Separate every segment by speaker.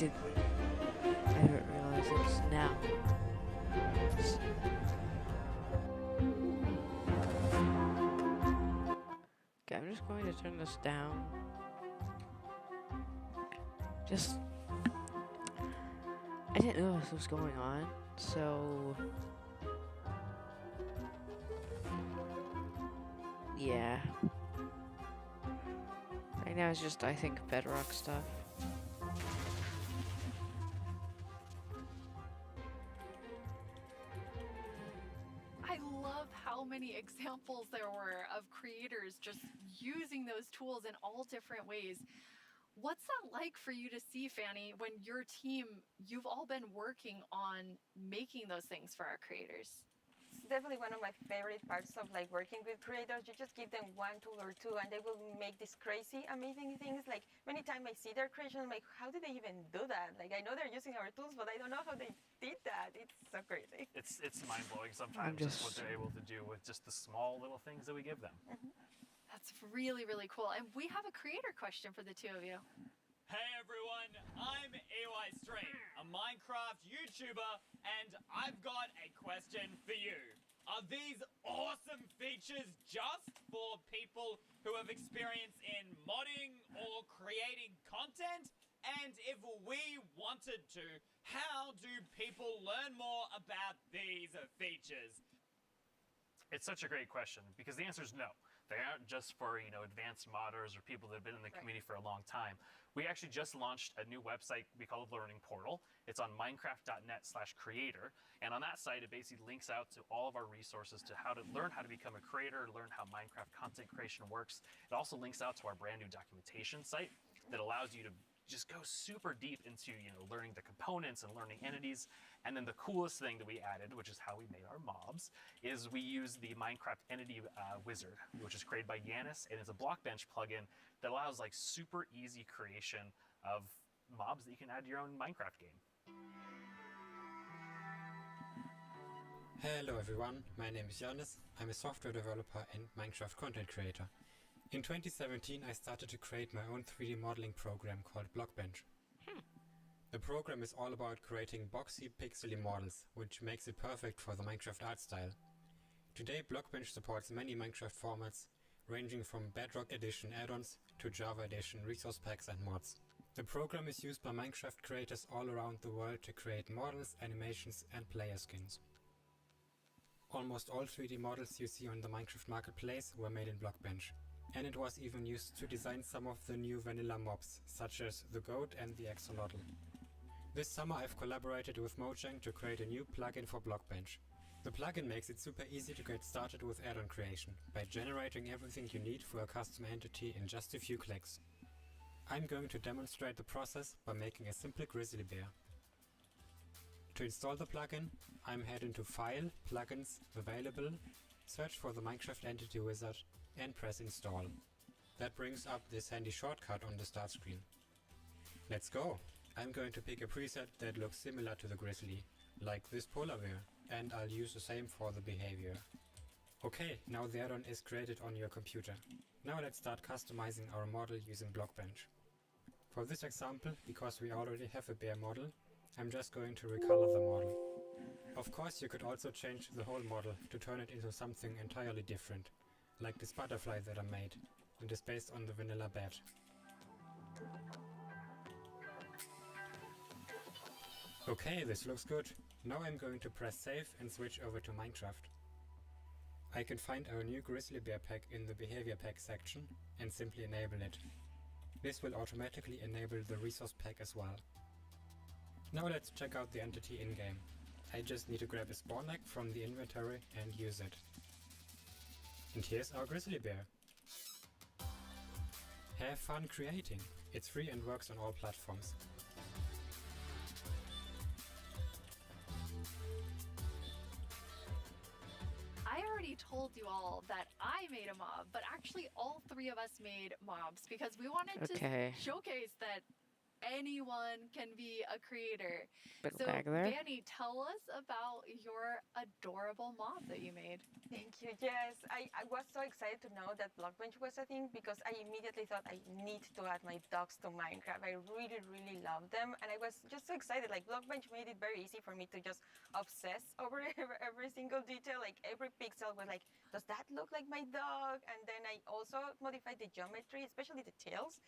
Speaker 1: didn't realize it was now. Okay, I'm just going to turn this down. I didn't know this was going on, so yeah. Right now it's just, I think, bedrock stuff.
Speaker 2: I love how many examples there were of creators just using those tools in all different ways. What's that like for you to see, Fanny, when your team, you've all been working on making those things for our creators?
Speaker 3: It's definitely one of my favorite parts of like working with creators. You just give them one tool or two and they will make these crazy amazing things. Like many times I see their creation, I'm like, how did they even do that? Like I know they're using our tools, but I don't know how they did that. It's so crazy.
Speaker 4: It's mind-blowing sometimes just what they're able to do with just the small little things that we give them.
Speaker 2: That's really, really cool. And we have a creator question for the two of you.
Speaker 5: Hey everyone, I'm EY a Minecraft YouTuber, and I've got a question for you. Are these awesome features just for people who have experience in modding or creating content? And if we wanted to, how do people learn more about these features?
Speaker 4: It's such a great question because the answer is no. They aren't just for, advanced modders or people that have been in the community for a long time. We actually just launched a new website we call the Learning Portal. It's on minecraft.net/creator. And on that site, it basically links out to all of our resources to how to learn how to become a creator, learn how Minecraft content creation works. It also links out to our brand new documentation site that allows you to just go super deep into learning the components and learning entities. And then the coolest thing that we added, which is how we made our mobs, is we use the Minecraft entity wizard, which is created by Yanis, and it's a Blockbench plugin that allows like super easy creation of mobs that you can add to your own Minecraft game.
Speaker 6: Hello everyone, my name is Yanis. I'm a software developer and Minecraft content creator. In 2017 I started to create my own 3D modeling program called Blockbench. The program is all about creating boxy, pixely models, which makes it perfect for the Minecraft art style. Today Blockbench supports many Minecraft formats, ranging from Bedrock Edition add-ons to Java Edition resource packs and mods. The program is used by Minecraft creators all around the world to create models, animations and player skins. Almost all 3D models you see on the Minecraft marketplace were made in Blockbench. And it was even used to design some of the new vanilla mobs, such as the goat and the axolotl. This summer I've collaborated with Mojang to create a new plugin for Blockbench. The plugin makes it super easy to get started with add-on creation, by generating everything you need for a custom entity in just a few clicks. I'm going to demonstrate the process by making a simple grizzly bear. To install the plugin, I'm heading to File, Plugins, Available, search for the Minecraft Entity Wizard and press Install. That brings up this handy shortcut on the start screen. Let's go! I'm going to pick a preset that looks similar to the grizzly, like this polar bear, and I'll use the same for the behavior. Okay, now the add-on is created on your computer. Now let's start customizing our model using Blockbench. For this example, because we already have a bear model, I'm just going to recolor the model. Of course you could also change the whole model to turn it into something entirely different, like this butterfly that I made, and is based on the vanilla bat. Okay, this looks good. Now I'm going to press save and switch over to Minecraft. I can find our new grizzly bear pack in the behavior pack section and simply enable it. This will automatically enable the resource pack as well. Now let's check out the entity in-game. I just need to grab a spawn egg from the inventory and use it. And here's our grizzly bear. Have fun creating! It's free and works on all platforms.
Speaker 2: I already told you all that I made a mob, but actually all three of us made mobs because we wanted to showcase that anyone can be a creator.
Speaker 1: Big
Speaker 2: So,
Speaker 1: bag there.
Speaker 2: Vanny, tell us about your adorable mob that you made.
Speaker 3: Thank you. Yes, I was so excited to know that Blockbench was a thing because I immediately thought I need to add my dogs to Minecraft. I really, really love them. And I was just so excited. Like, Blockbench made it very easy for me to just obsess over every single detail. Like, every pixel was like, does that look like my dog? And then I also modified the geometry, especially the tails,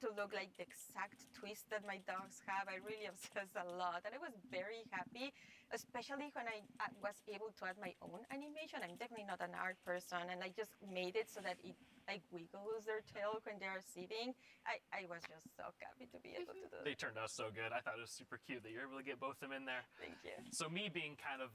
Speaker 3: to look like the exact twist that my dogs have. I really obsessed a lot. And I was very happy, especially when I was able to add my own animation. I'm definitely not an art person, and I just made it so that it like wiggles their tail when they are sitting. I was just so happy to be able to do
Speaker 4: They
Speaker 3: that.
Speaker 4: turned out so good. I thought it was super cute that you're able to get both of them in there.
Speaker 3: Thank you.
Speaker 4: So me being kind of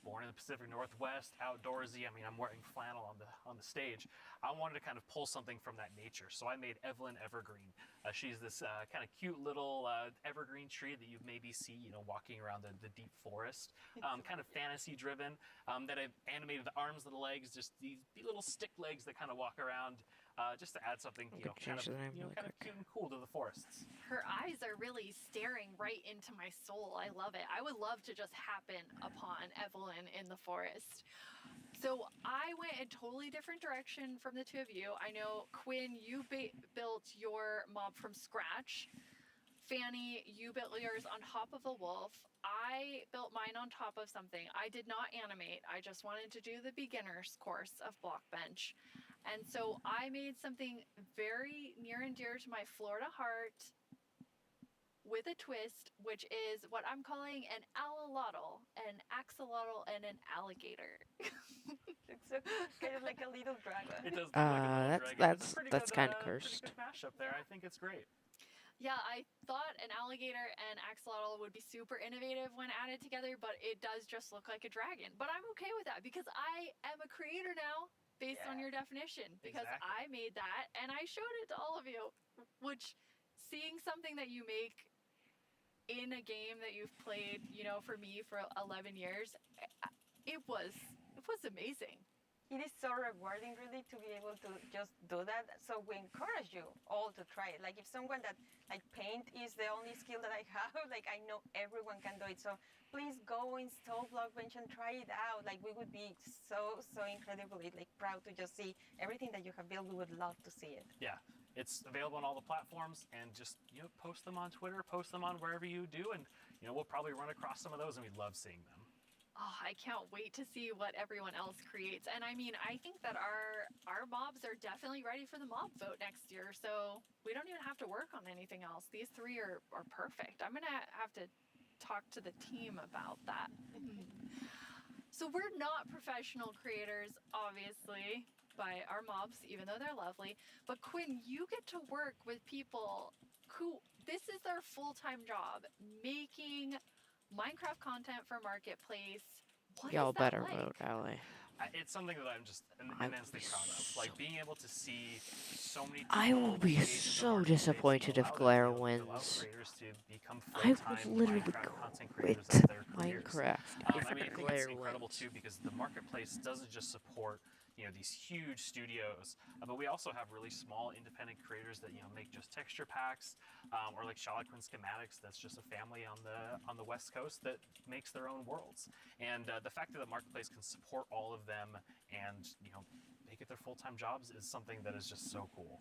Speaker 4: born in the Pacific Northwest, outdoorsy. I mean, I'm wearing flannel on the stage. I wanted to kind of pull something from that nature. So I made Evelyn Evergreen. She's this kind of cute little evergreen tree that you maybe see, walking around the deep forest. Kind of fantasy driven. That I've animated the arms and the legs, just these little stick legs that kind of walk around, just to add something,
Speaker 1: could change the name really
Speaker 4: kind of
Speaker 1: quick.
Speaker 4: cute and cool to the forests.
Speaker 2: Her eyes are really staring right into my soul. I love it. I would love to just happen upon Evelyn in the forest. So I went a totally different direction from the two of you. I know, Quinn, you built your mob from scratch. Fanny, you built yours on top of a wolf. I built mine on top of something. I did not animate. I just wanted to do the beginner's course of Blockbench. And so I made something very near and dear to my Florida heart with a twist, which is what I'm calling an alolotl, an axolotl, and an alligator.
Speaker 3: It's so, kind of like a little dragon.
Speaker 4: It does look like a little dragon. It's a pretty
Speaker 1: that's
Speaker 4: good,
Speaker 1: kinda
Speaker 4: pretty
Speaker 1: cursed.
Speaker 4: good mashup there. I think it's great.
Speaker 2: Yeah, I thought an alligator and axolotl would be super innovative when added together, but it does just look like a dragon. But I'm okay with that because I am a creator now based on
Speaker 3: Yeah.
Speaker 2: your definition because
Speaker 4: Exactly.
Speaker 2: I made that and I showed it to all of you, which seeing something that you make in a game that you've played, for me for 11 years, it was amazing.
Speaker 3: It is so rewarding, really, to be able to just do that. So we encourage you all to try it. Like if someone that like paint is the only skill that I have, like I know everyone can do it. So please go install Blockbench and try it out. Like we would be so incredibly like proud to just see everything that you have built. We would love to see it.
Speaker 4: Yeah, it's available on all the platforms, and just post them on Twitter, post them on wherever you do, and we'll probably run across some of those, and we love seeing them.
Speaker 2: Oh, I can't wait to see what everyone else creates. And I mean, I think that our mobs are definitely ready for the mob vote next year. So we don't even have to work on anything else. These three are perfect. I'm going to have to talk to the team about that. So we're not professional creators, obviously, by our mobs, even though they're lovely. But Quinn, you get to work with people who, this is their full-time job, making Minecraft content for Marketplace. What
Speaker 1: Y'all
Speaker 2: is that
Speaker 1: better
Speaker 2: like?
Speaker 1: vote, Allie.
Speaker 4: It's something that I'm just
Speaker 1: I
Speaker 4: immensely
Speaker 1: would be
Speaker 4: proud of. Like being able to see so many.
Speaker 1: I will be
Speaker 4: engage with the
Speaker 1: so
Speaker 4: marketplace,
Speaker 1: disappointed if
Speaker 4: allow them
Speaker 1: Glare
Speaker 4: to, allow
Speaker 1: wins.
Speaker 4: creators to become
Speaker 1: I
Speaker 4: full-time
Speaker 1: would literally
Speaker 4: Minecraft content
Speaker 1: quit
Speaker 4: creators as their careers.
Speaker 1: Minecraft
Speaker 4: I
Speaker 1: if
Speaker 4: mean, I think it's
Speaker 1: Glare
Speaker 4: incredible
Speaker 1: wins.
Speaker 4: too because the marketplace doesn't just support these huge studios, but we also have really small independent creators that make just texture packs, or like Shalakrin Schematics. That's just a family on the West Coast that makes their own worlds. And the fact that the marketplace can support all of them and make it their full-time jobs is something that is just so cool.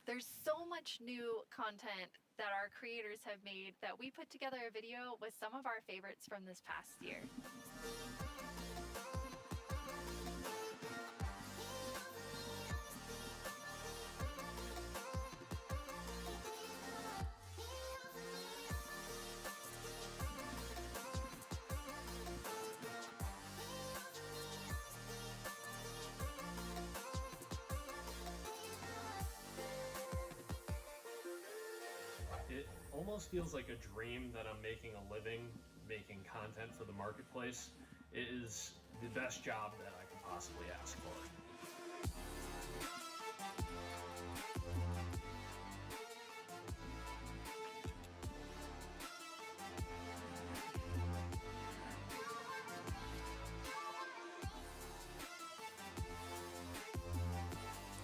Speaker 2: There's so much new content that our creators have made that we put together a video with some of our favorites from this past year.
Speaker 7: It almost feels like a dream that I'm making a living making content for the marketplace. It is the best job that I could possibly ask for.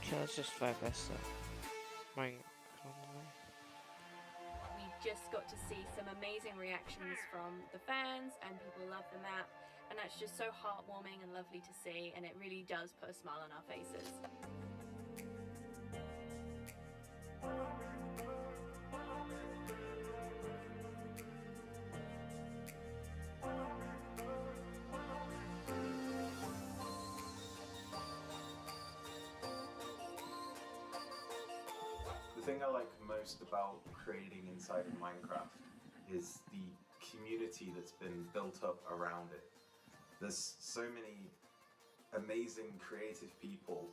Speaker 1: Okay, let's just bypass that. Mine.
Speaker 8: just got to see some amazing reactions from the fans, and people love the map, and that's just so heartwarming and lovely to see, and it really does put a smile on our faces.
Speaker 9: The thing I like most about creating inside of Minecraft is the community that's been built up around it. There's so many amazing creative people,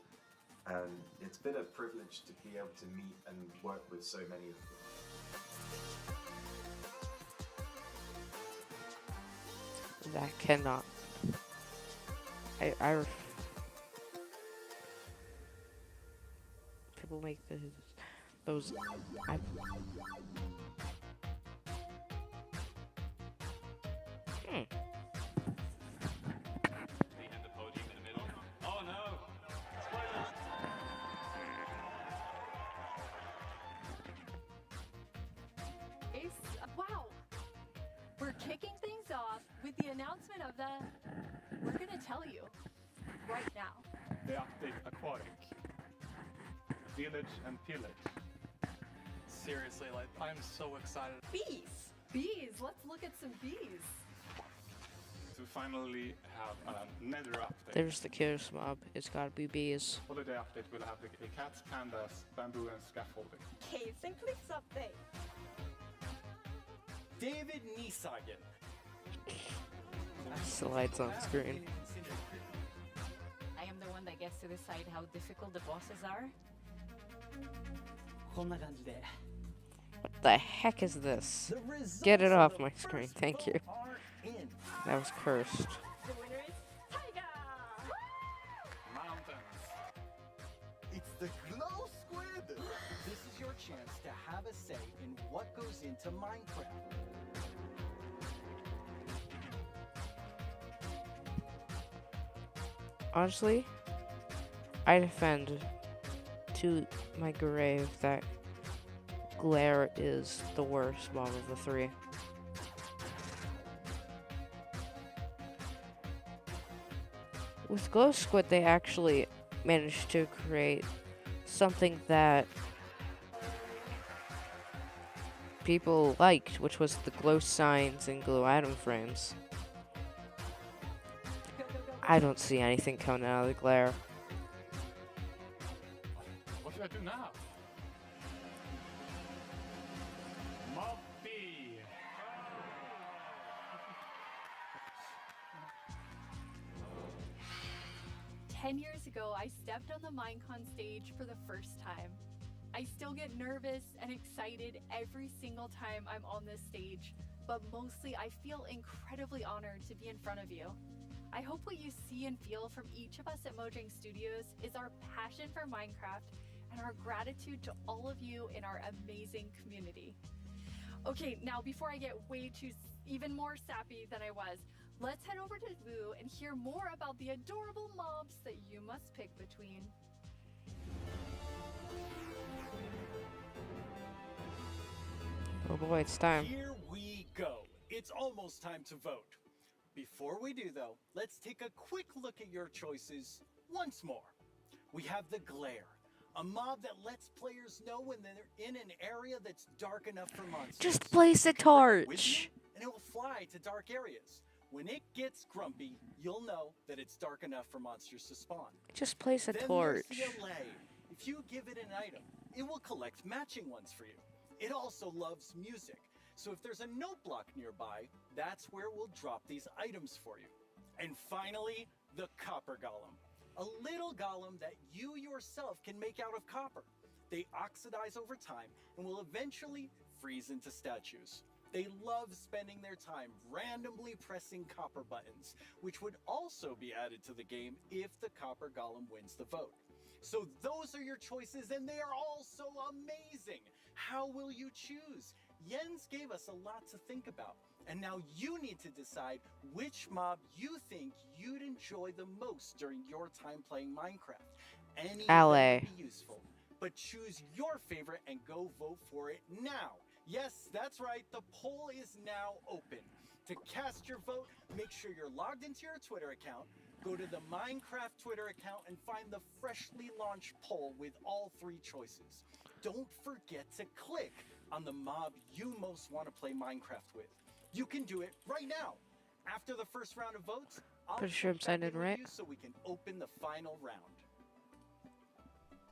Speaker 9: and it's been a privilege to be able to meet and work with so many of them.
Speaker 1: That cannot. People make those.
Speaker 5: Behind the podium in the middle. Oh no! Spoilers!
Speaker 2: Wow! We're kicking things off with the announcement of the... We're gonna tell you right now.
Speaker 10: The update Aquatic. Village and Pillage. Seriously, like, I'm so excited
Speaker 2: Bees! Bees! Let's look at some bees.
Speaker 10: to finally have a nether update.
Speaker 1: There's the cutest mob. It's gotta be bees.
Speaker 10: Holiday update will have the cats, pandas, bamboo and scaffolding.
Speaker 3: Caves and cliffs update.
Speaker 5: David Niesagen.
Speaker 1: Slides on screen.
Speaker 11: I am the one that gets to decide how difficult the bosses are.
Speaker 1: What the heck is this? Get it off my screen, thank you. That was cursed.
Speaker 3: The winner is Tiger!
Speaker 10: Mountains.
Speaker 12: It's the Glow Squid! This is your chance to have a say in what goes into Minecraft.
Speaker 1: Honestly, I defend to my grave that Glare is the worst mob of the three. With Glow Squid, they actually managed to create something that people liked, which was the glow signs and glow atom frames. I don't see anything coming out of the Glare.
Speaker 10: What should I do now? Mob B.
Speaker 2: 10 years ago, I stepped on the Minecon stage for the first time. I still get nervous and excited every single time I'm on this stage, but mostly I feel incredibly honored to be in front of you. I hope what you see and feel from each of us at Mojang Studios is our passion for Minecraft and our gratitude to all of you in our amazing community. Okay, now before I get way too even more sappy than I was, let's head over to Vu and hear more about the adorable mobs that you must pick between.
Speaker 1: Oh boy, it's time.
Speaker 12: Here we go. It's almost time to vote. Before we do though, let's take a quick look at your choices once more. We have the Glare, a mob that lets players know when they're in an area that's dark enough for monsters.
Speaker 1: Just place a
Speaker 12: With
Speaker 1: torch.
Speaker 12: you, and it will fly to dark areas. When it gets grumpy, you'll know that it's dark enough for monsters to spawn.
Speaker 1: Just place a
Speaker 12: Then
Speaker 1: torch.
Speaker 12: there's the allay. If you give it an item, it will collect matching ones for you. It also loves music, so if there's a note block nearby, that's where we'll drop these items for you. And finally, the Copper Golem. A little golem that you yourself can make out of copper. They oxidize over time and will eventually freeze into statues. They love spending their time randomly pressing copper buttons, which would also be added to the game if the Copper Golem wins the vote. So those are your choices, and they are all so amazing. How will you choose? Jens gave us a lot to think about, and now you need to decide which mob you think you'd enjoy the most during your time playing Minecraft. Any of them
Speaker 1: Alley.
Speaker 12: would be useful, but choose your favorite and go vote for it now. Yes, that's right. The poll is now open. To cast your vote, make sure you're logged into your Twitter account. Go to the Minecraft Twitter account and find the freshly launched poll with all 3 choices. Don't forget to click on the mob you most want to play Minecraft with. You can do it right now. After the first round of votes, I'll
Speaker 1: Pretty sure I'm
Speaker 12: check
Speaker 1: signed
Speaker 12: in
Speaker 1: in,
Speaker 12: with
Speaker 1: right?
Speaker 12: you so we can open the final round.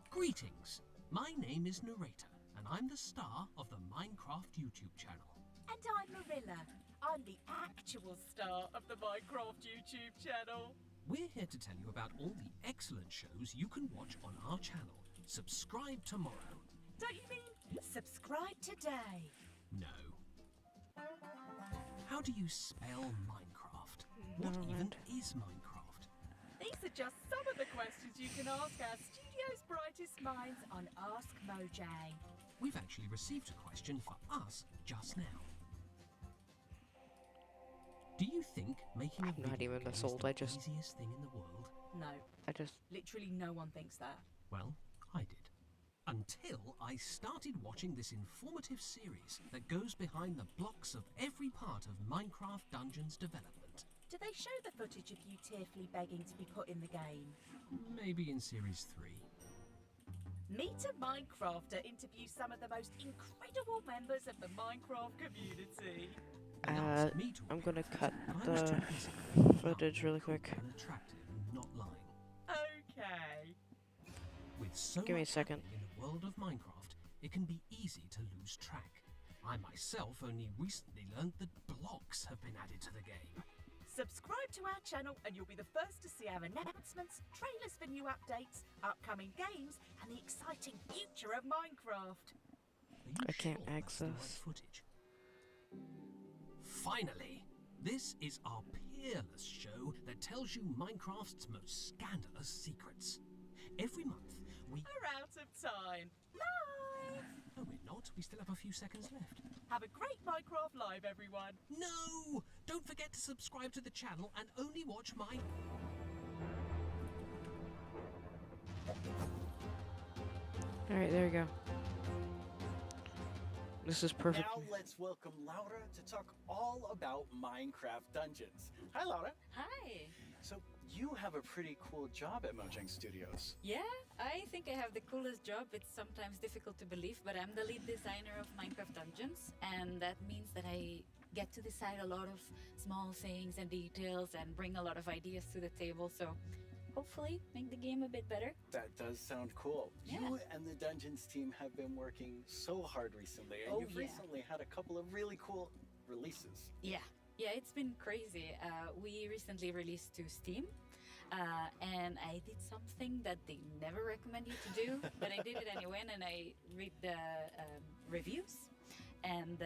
Speaker 13: Greetings. My name is Narrator, and I'm the star of the Minecraft YouTube channel.
Speaker 11: And I'm Marilla. I'm the actual star of the Minecraft YouTube channel.
Speaker 13: We're here to tell you about all the excellent shows you can watch on our channel. Subscribe tomorrow.
Speaker 11: Don't you mean subscribe today?
Speaker 13: No. How do you spell Minecraft? What
Speaker 1: Never
Speaker 13: even
Speaker 1: mind.
Speaker 13: is Minecraft?
Speaker 11: These are just some of the questions you can ask our studio's brightest minds on Ask Mojang.
Speaker 13: We've actually received a question for us just now. Do you think making a
Speaker 1: I'm not
Speaker 13: video
Speaker 1: even
Speaker 13: game
Speaker 1: this
Speaker 13: is
Speaker 1: old,
Speaker 13: the
Speaker 1: I just-
Speaker 13: easiest thing in the world?
Speaker 11: No,
Speaker 1: I just...
Speaker 11: literally no one thinks that.
Speaker 13: Well, I did. Until I started watching this informative series that goes behind the blocks of every part of Minecraft Dungeons development.
Speaker 11: Do they show the footage of you tearfully begging to be put in the game?
Speaker 13: Maybe in Series 3.
Speaker 11: Meet a Minecrafter interviews some of the most incredible members of the Minecraft community.
Speaker 13: They asked me to
Speaker 1: I'm
Speaker 13: appear
Speaker 1: gonna
Speaker 13: in it,
Speaker 1: cut
Speaker 13: but I was too
Speaker 1: the
Speaker 13: busy being
Speaker 1: footage really
Speaker 13: young,
Speaker 1: quick.
Speaker 13: and attractive and not lying.
Speaker 11: Okay.
Speaker 13: With so
Speaker 1: Give me a
Speaker 13: much
Speaker 1: second.
Speaker 13: happening in the world of Minecraft, it can be easy to lose track. I myself only recently learned that blocks have been added to the game.
Speaker 11: Subscribe to our channel and you'll be the first to see our announcements, trailers for new updates, upcoming games, and the exciting future of Minecraft.
Speaker 13: Are you
Speaker 1: I can't
Speaker 13: sure that's the right
Speaker 1: access.
Speaker 13: footage? Finally, this is our peerless show that tells you Minecraft's most scandalous secrets. Every month, we...
Speaker 11: We're out of time. Live!
Speaker 13: No, we're not. We still have a few seconds left.
Speaker 11: Have a great Minecraft Live, everyone.
Speaker 13: No! Don't forget to subscribe to the channel and only watch my...
Speaker 1: Alright, there you go. This is perfect.
Speaker 12: Now let's welcome Laura to talk all about Minecraft Dungeons. Hi, Laura.
Speaker 14: Hi.
Speaker 12: So you have a pretty cool job at Mojang Studios.
Speaker 14: Yeah, I think I have the coolest job. It's sometimes difficult to believe, but I'm the lead designer of Minecraft Dungeons, and that means that I get to decide a lot of small things and details and bring a lot of ideas to the table, so hopefully make the game a bit better.
Speaker 12: That does sound cool.
Speaker 14: Yeah.
Speaker 12: You and the Dungeons team have been working so hard recently, and
Speaker 14: Oh,
Speaker 12: you've
Speaker 14: yeah.
Speaker 12: recently had a couple of really cool releases.
Speaker 14: Yeah, it's been crazy. We recently released to Steam, and I did something that they never recommend you to do, but I did it anyway, and I read the reviews, and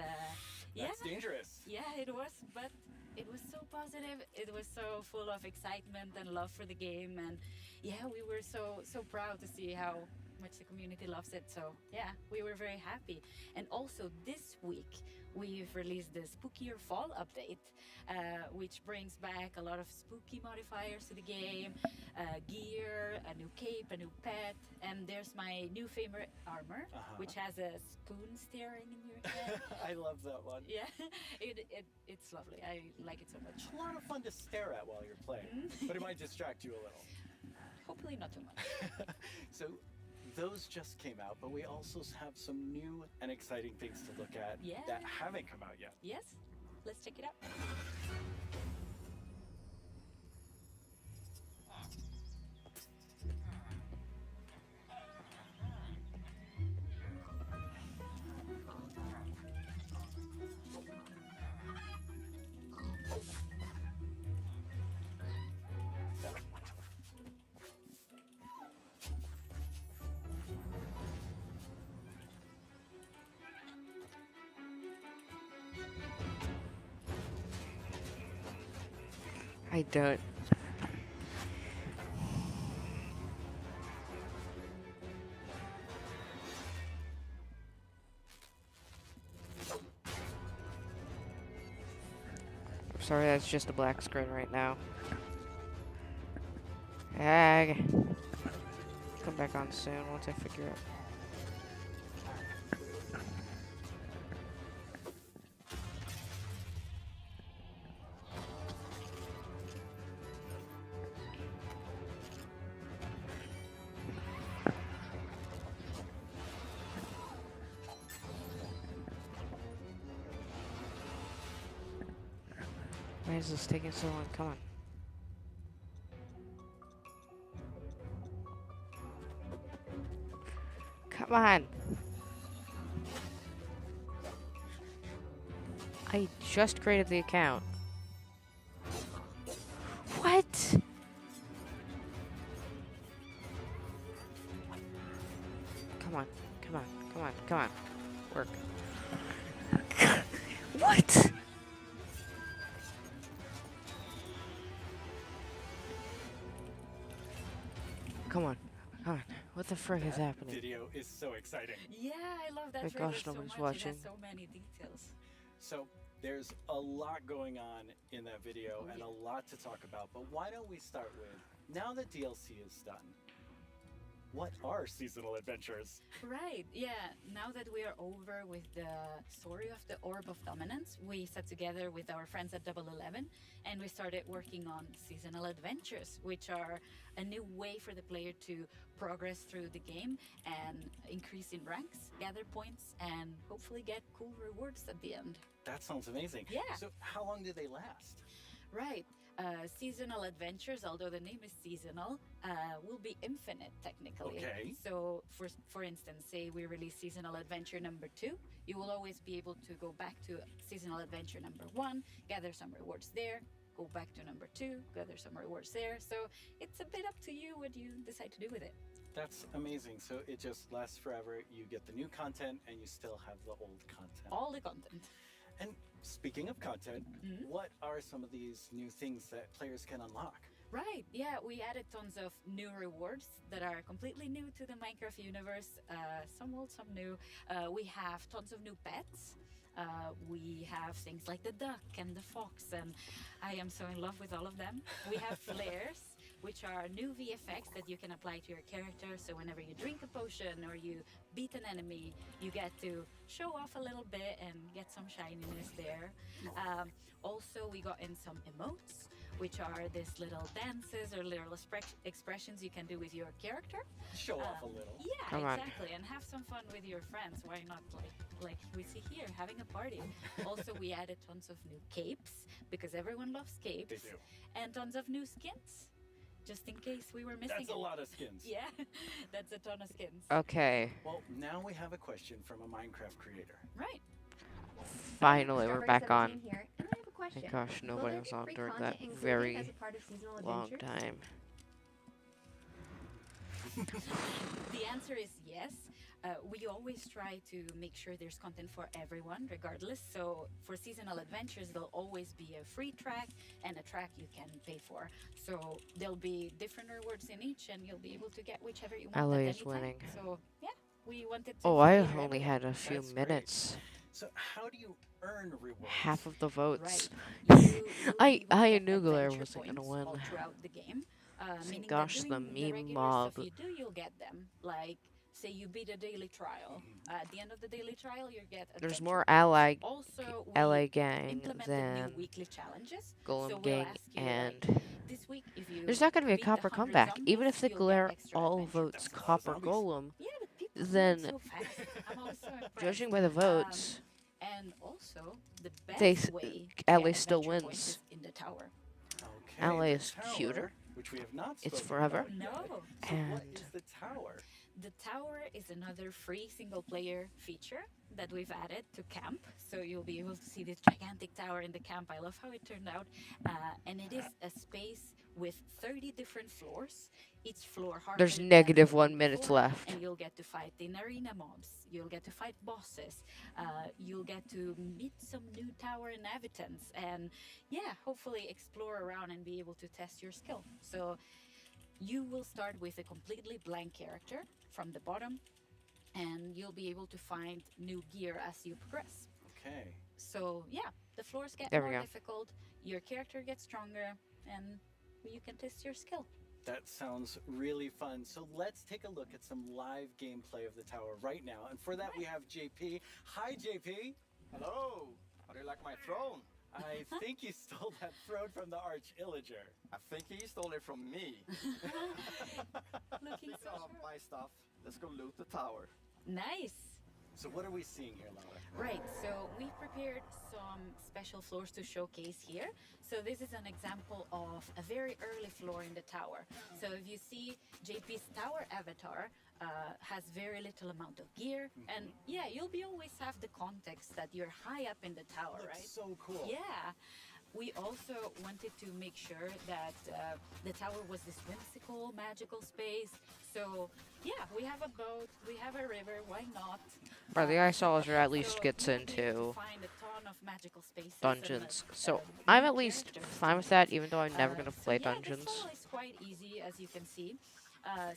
Speaker 14: yeah.
Speaker 12: That's dangerous.
Speaker 14: Yeah, it was, but it was so positive. It was so full of excitement and love for the game, and yeah, we were so proud to see how much the community loves it. So yeah, we were very happy. And also this week we've released the Spookier Fall update, which brings back a lot of spooky modifiers to the game, gear, a new cape, a new pet, and there's my new favorite armor, which has a spoon staring in your head.
Speaker 12: I love that one.
Speaker 14: Yeah, it's lovely. I like it so much.
Speaker 12: A lot of fun to stare at while you're playing, but it might distract you a little.
Speaker 14: Hopefully not too much.
Speaker 12: So those just came out, but we also have some new and exciting things to look at
Speaker 14: Yeah.
Speaker 12: that haven't come out yet.
Speaker 14: Yes, let's check it out.
Speaker 1: I don't. I'm sorry, that's just a black screen right now. Ag. Come back on soon once I figure it. Why is this taking so long? Come on. Come on. I just created the account. What? Come on. Come on. Come on. Come on. Work. What? Come on. Come on. What the frick is happening?
Speaker 12: Video is so exciting.
Speaker 14: Yeah, I love that
Speaker 1: Thank
Speaker 14: trailer
Speaker 1: gosh
Speaker 14: so
Speaker 1: nobody's
Speaker 14: much.
Speaker 1: watching.
Speaker 14: It has so many details.
Speaker 12: So there's a lot going on in that video and a lot to talk about, but why don't we start with, now that DLC is done, what are seasonal adventures?
Speaker 14: Right, yeah. Now that we are over with the story of the Orb of Dominance, we sat together with our friends at Double 11 and we started working on seasonal adventures, which are a new way for the player to progress through the game and increase in ranks, gather points, and hopefully get cool rewards at the end.
Speaker 12: That sounds amazing.
Speaker 14: Yeah.
Speaker 12: So how long do they last?
Speaker 14: Right. Seasonal adventures, although the name is seasonal, will be infinite technically.
Speaker 12: Okay.
Speaker 14: So, for instance, say we release seasonal adventure number 2, you will always be able to go back to seasonal adventure number 1, gather some rewards there, go back to number 2, gather some rewards there. So it's a bit up to you what you decide to do with it.
Speaker 12: That's amazing. So it just lasts forever. You get the new content and you still have the old content.
Speaker 14: All the content.
Speaker 12: And speaking of content, what are some of these new things that players can unlock?
Speaker 14: Right, yeah, we added tons of new rewards that are completely new to the Minecraft universe, some old, some new. We have tons of new pets. We have things like the duck and the fox, and I am so in love with all of them. We have flares, which are new VFX that you can apply to your character. So whenever you drink a potion or you beat an enemy, you get to show off a little bit and get some shininess there. Also, we got in some emotes, which are these little dances or little expressions you can do with your character.
Speaker 12: Show off a little.
Speaker 14: Yeah,
Speaker 1: Come on.
Speaker 14: exactly. And have some fun with your friends. Why not, like we see here, having a party. Also, we added tons of new capes, because everyone loves capes.
Speaker 12: They do.
Speaker 14: And tons of new skins, just in case we were missing
Speaker 12: That's a lot of skins.
Speaker 14: Yeah, that's a ton of skins.
Speaker 1: Okay.
Speaker 12: Well, now we have a question from a Minecraft creator.
Speaker 14: Right.
Speaker 1: Finally, we're back on.
Speaker 15: Here, and I have a question.
Speaker 1: Thank gosh
Speaker 15: Will
Speaker 1: nobody
Speaker 15: there
Speaker 1: was
Speaker 15: be
Speaker 1: on
Speaker 15: free
Speaker 1: during
Speaker 15: content
Speaker 1: that
Speaker 15: included
Speaker 1: very
Speaker 15: as a part of seasonal
Speaker 1: long
Speaker 15: adventures?
Speaker 1: time.
Speaker 14: The answer is yes. We always try to make sure there's content for everyone, regardless. So for seasonal adventures, there'll always be a free track and a track you can pay for. So there'll be different rewards in each, and you'll be able to get whichever you want
Speaker 1: LA
Speaker 14: at
Speaker 1: is
Speaker 14: any time.
Speaker 1: winning.
Speaker 14: So yeah, we wanted to.
Speaker 1: Oh, I
Speaker 14: cater
Speaker 1: only
Speaker 14: everyone.
Speaker 1: had a few
Speaker 12: That's great.
Speaker 1: minutes.
Speaker 12: So how do you earn rewards?
Speaker 1: Half of the votes.
Speaker 14: Right. You will
Speaker 1: I
Speaker 14: be able to get
Speaker 1: knew Galera
Speaker 14: adventure
Speaker 1: wasn't gonna
Speaker 14: points
Speaker 1: win.
Speaker 14: all throughout the game. Meaning
Speaker 1: Gosh,
Speaker 14: that
Speaker 1: the
Speaker 14: doing
Speaker 1: meme
Speaker 14: regular
Speaker 1: mob.
Speaker 14: stuff you do, you'll get them. Like, say you beat a daily trial. At the end of the daily trial, you get
Speaker 1: There's
Speaker 14: adventure
Speaker 1: more
Speaker 14: points.
Speaker 1: ally
Speaker 14: Also,
Speaker 1: LA
Speaker 14: we
Speaker 1: gang
Speaker 14: implemented
Speaker 1: than
Speaker 14: new weekly challenges.
Speaker 1: Golem
Speaker 14: So we'll
Speaker 1: gang
Speaker 14: ask you,
Speaker 1: and
Speaker 14: like, this week, if you
Speaker 1: there's not gonna be a
Speaker 14: beat
Speaker 1: copper
Speaker 14: 100
Speaker 1: comeback. Even if
Speaker 14: zombies,
Speaker 1: the
Speaker 14: you'll get
Speaker 1: Galera
Speaker 14: extra
Speaker 1: all
Speaker 14: adventure
Speaker 1: votes
Speaker 14: points.
Speaker 1: copper
Speaker 12: zombies.
Speaker 1: golem,
Speaker 14: Yeah, but people
Speaker 1: then
Speaker 14: so fast. I'm also impressed.
Speaker 1: judging by the votes,
Speaker 14: And also, the best
Speaker 1: they s-
Speaker 14: way to
Speaker 1: LA
Speaker 14: get
Speaker 1: still
Speaker 14: adventure points
Speaker 1: wins.
Speaker 14: is in the tower.
Speaker 12: Okay,
Speaker 1: LA
Speaker 12: the
Speaker 1: is
Speaker 12: tower,
Speaker 1: cuter.
Speaker 12: which we have not
Speaker 1: It's
Speaker 12: spoken
Speaker 1: forever.
Speaker 12: about yet.
Speaker 14: No.
Speaker 12: So what
Speaker 1: And
Speaker 12: is the tower?
Speaker 14: The tower is another free single player feature that we've added to camp. So you'll be able to see this gigantic tower in the camp. I love how it turned out. And it is a space with 30 different floors. Each floor harder
Speaker 1: there's
Speaker 14: than
Speaker 1: negative
Speaker 14: the
Speaker 1: 1
Speaker 14: one
Speaker 1: minute
Speaker 14: before,
Speaker 1: left.
Speaker 14: and you'll get to fight in arena mobs. You'll get to fight bosses. You'll get to meet some new tower inhabitants. And yeah, hopefully explore around and be able to test your skill. So you will start with a completely blank character from the bottom, and you'll be able to find new gear as you progress.
Speaker 12: Okay.
Speaker 14: So yeah, the floors get
Speaker 1: There we
Speaker 14: more
Speaker 1: go.
Speaker 14: difficult, your character gets stronger, and you can test your skill.
Speaker 12: That sounds really fun. So let's take a look at some live gameplay of the tower right now. And for that, we have JP. Hi, JP.
Speaker 16: Hello. How do you like my throne?
Speaker 12: I think you stole that throne from the Arch Illager.
Speaker 16: I think he stole it from me.
Speaker 14: Looking
Speaker 16: Speaking
Speaker 14: so
Speaker 16: of my stuff, let's go loot the tower.
Speaker 14: Nice.
Speaker 12: So what are we seeing here, Laura?
Speaker 14: Right, so we've prepared some special floors to showcase here. So this is an example of a very early floor in the tower. So if you see JP's tower avatar has very little amount of gear, and yeah, you'll be always have the context that you're high up in the tower,
Speaker 12: Looks
Speaker 14: right?
Speaker 12: so cool.
Speaker 14: Yeah. We also wanted to make sure that the tower was this whimsical, magical space. So yeah, we have a boat, we have a river, why not?
Speaker 1: Bro, the Ice Azure at least
Speaker 14: So
Speaker 1: gets
Speaker 14: you'll be able to
Speaker 1: into
Speaker 14: find a ton of magical spaces
Speaker 1: dungeons.
Speaker 14: and,
Speaker 1: So
Speaker 14: new
Speaker 1: I'm at least
Speaker 14: characters.
Speaker 1: fine with that, even though I'm never
Speaker 14: So
Speaker 1: gonna play
Speaker 14: yeah,
Speaker 1: dungeons.
Speaker 14: this level is quite easy, as you can see,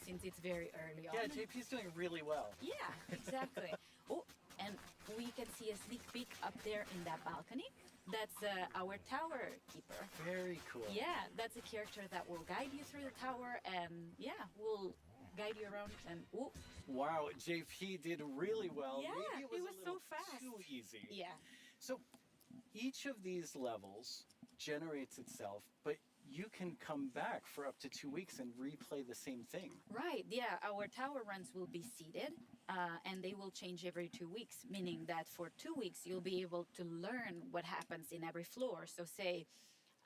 Speaker 14: since it's very early on.
Speaker 12: Yeah, JP's doing really well.
Speaker 14: Yeah, exactly. Oh, and we can see a sneak peek up there in that balcony. That's our tower keeper.
Speaker 12: Very cool.
Speaker 14: Yeah, that's a character that will guide you through the tower, and yeah, will guide you around. And oh,
Speaker 12: Wow, JP did really well.
Speaker 14: yeah,
Speaker 12: Maybe it was, a
Speaker 14: so
Speaker 12: little
Speaker 14: fast.
Speaker 12: too easy.
Speaker 14: Yeah,
Speaker 12: So each of these levels generates itself, but you can come back for up to 2 weeks and replay the same thing.
Speaker 14: right. Yeah, our tower runs will be seated, and they will change every 2 weeks, meaning that for 2 weeks you'll be able to learn what happens in every floor. So say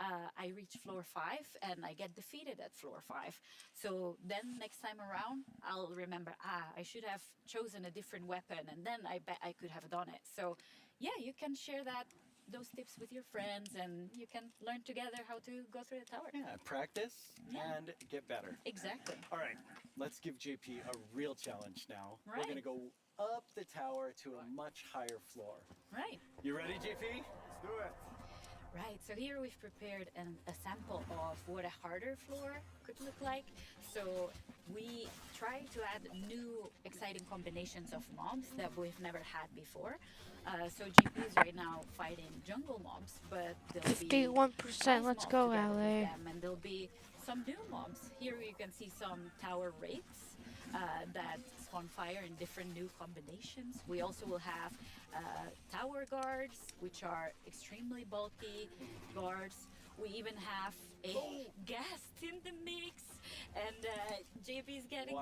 Speaker 14: I reach floor 5 and I get defeated at floor 5. So then next time around, I'll remember, I should have chosen a different weapon, and then I bet I could have done it. So yeah, you can share those tips with your friends, and you can learn together how to go through the tower.
Speaker 12: Yeah, practice and get better.
Speaker 14: Exactly.
Speaker 12: All right, let's give JP a real challenge now. We're
Speaker 14: Right.
Speaker 12: going to go up the tower to a much higher floor.
Speaker 14: Right.
Speaker 12: You ready, JP?
Speaker 16: Let's do it.
Speaker 14: Right, so here we've prepared a sample of what a harder floor could look like. So we try to add new exciting combinations of mobs that we've never had before. So GP is right now fighting jungle mobs, but there'll be
Speaker 1: 51%,
Speaker 14: ice
Speaker 1: let's
Speaker 14: mobs
Speaker 1: go,
Speaker 14: together with
Speaker 1: LA.
Speaker 14: them, and there'll be some new mobs. Here you can see some tower wraiths that spawn fire in different new combinations. We also will have tower guards, which are extremely bulky guards. We even have a guest in the mix, and JP's getting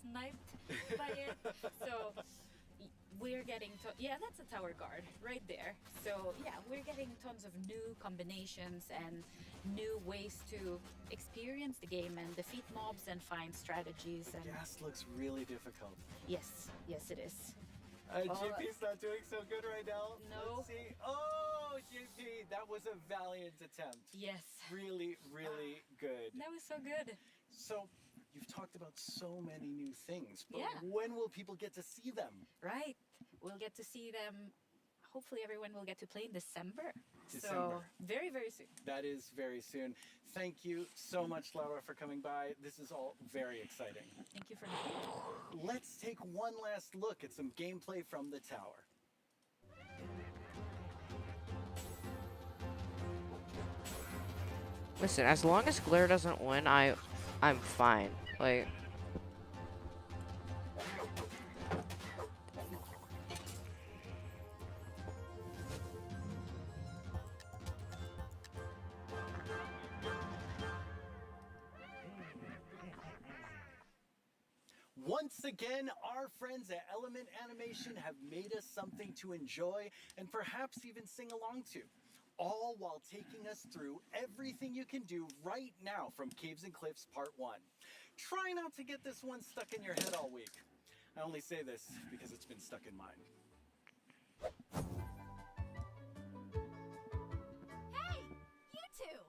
Speaker 14: sniped by it. So we're getting yeah, that's a tower guard right there. So yeah, we're getting tons of new combinations and new ways to experience the game and defeat mobs and find strategies. And
Speaker 12: Gas looks really difficult.
Speaker 14: yes, it is.
Speaker 12: JP's not doing so good right now.
Speaker 14: No.
Speaker 12: Let's see. Oh, JP, that was a valiant attempt.
Speaker 14: Yes.
Speaker 12: Really, really good.
Speaker 14: That was so good.
Speaker 12: So, you've talked about so many new things, but
Speaker 14: Yeah.
Speaker 12: when will people get to see them?
Speaker 14: Right. We'll get to see them. Hopefully everyone will get to play in December. So
Speaker 12: December.
Speaker 14: very, very soon.
Speaker 12: That is very soon. Thank you so much, Laura, for coming by. This is all very exciting.
Speaker 14: Thank you for having me.
Speaker 12: Let's take one last look at some gameplay from the tower.
Speaker 1: Listen, as long as Glare doesn't win, I'm fine. Like,
Speaker 12: Once again, our friends at Element Animation have made us something to enjoy and perhaps even sing along to. All while taking us through everything you can do right now from Caves and Cliffs Part 1. Try not to get this one stuck in your head all week. I only say this because it's been stuck in mine.
Speaker 17: Hey, you two!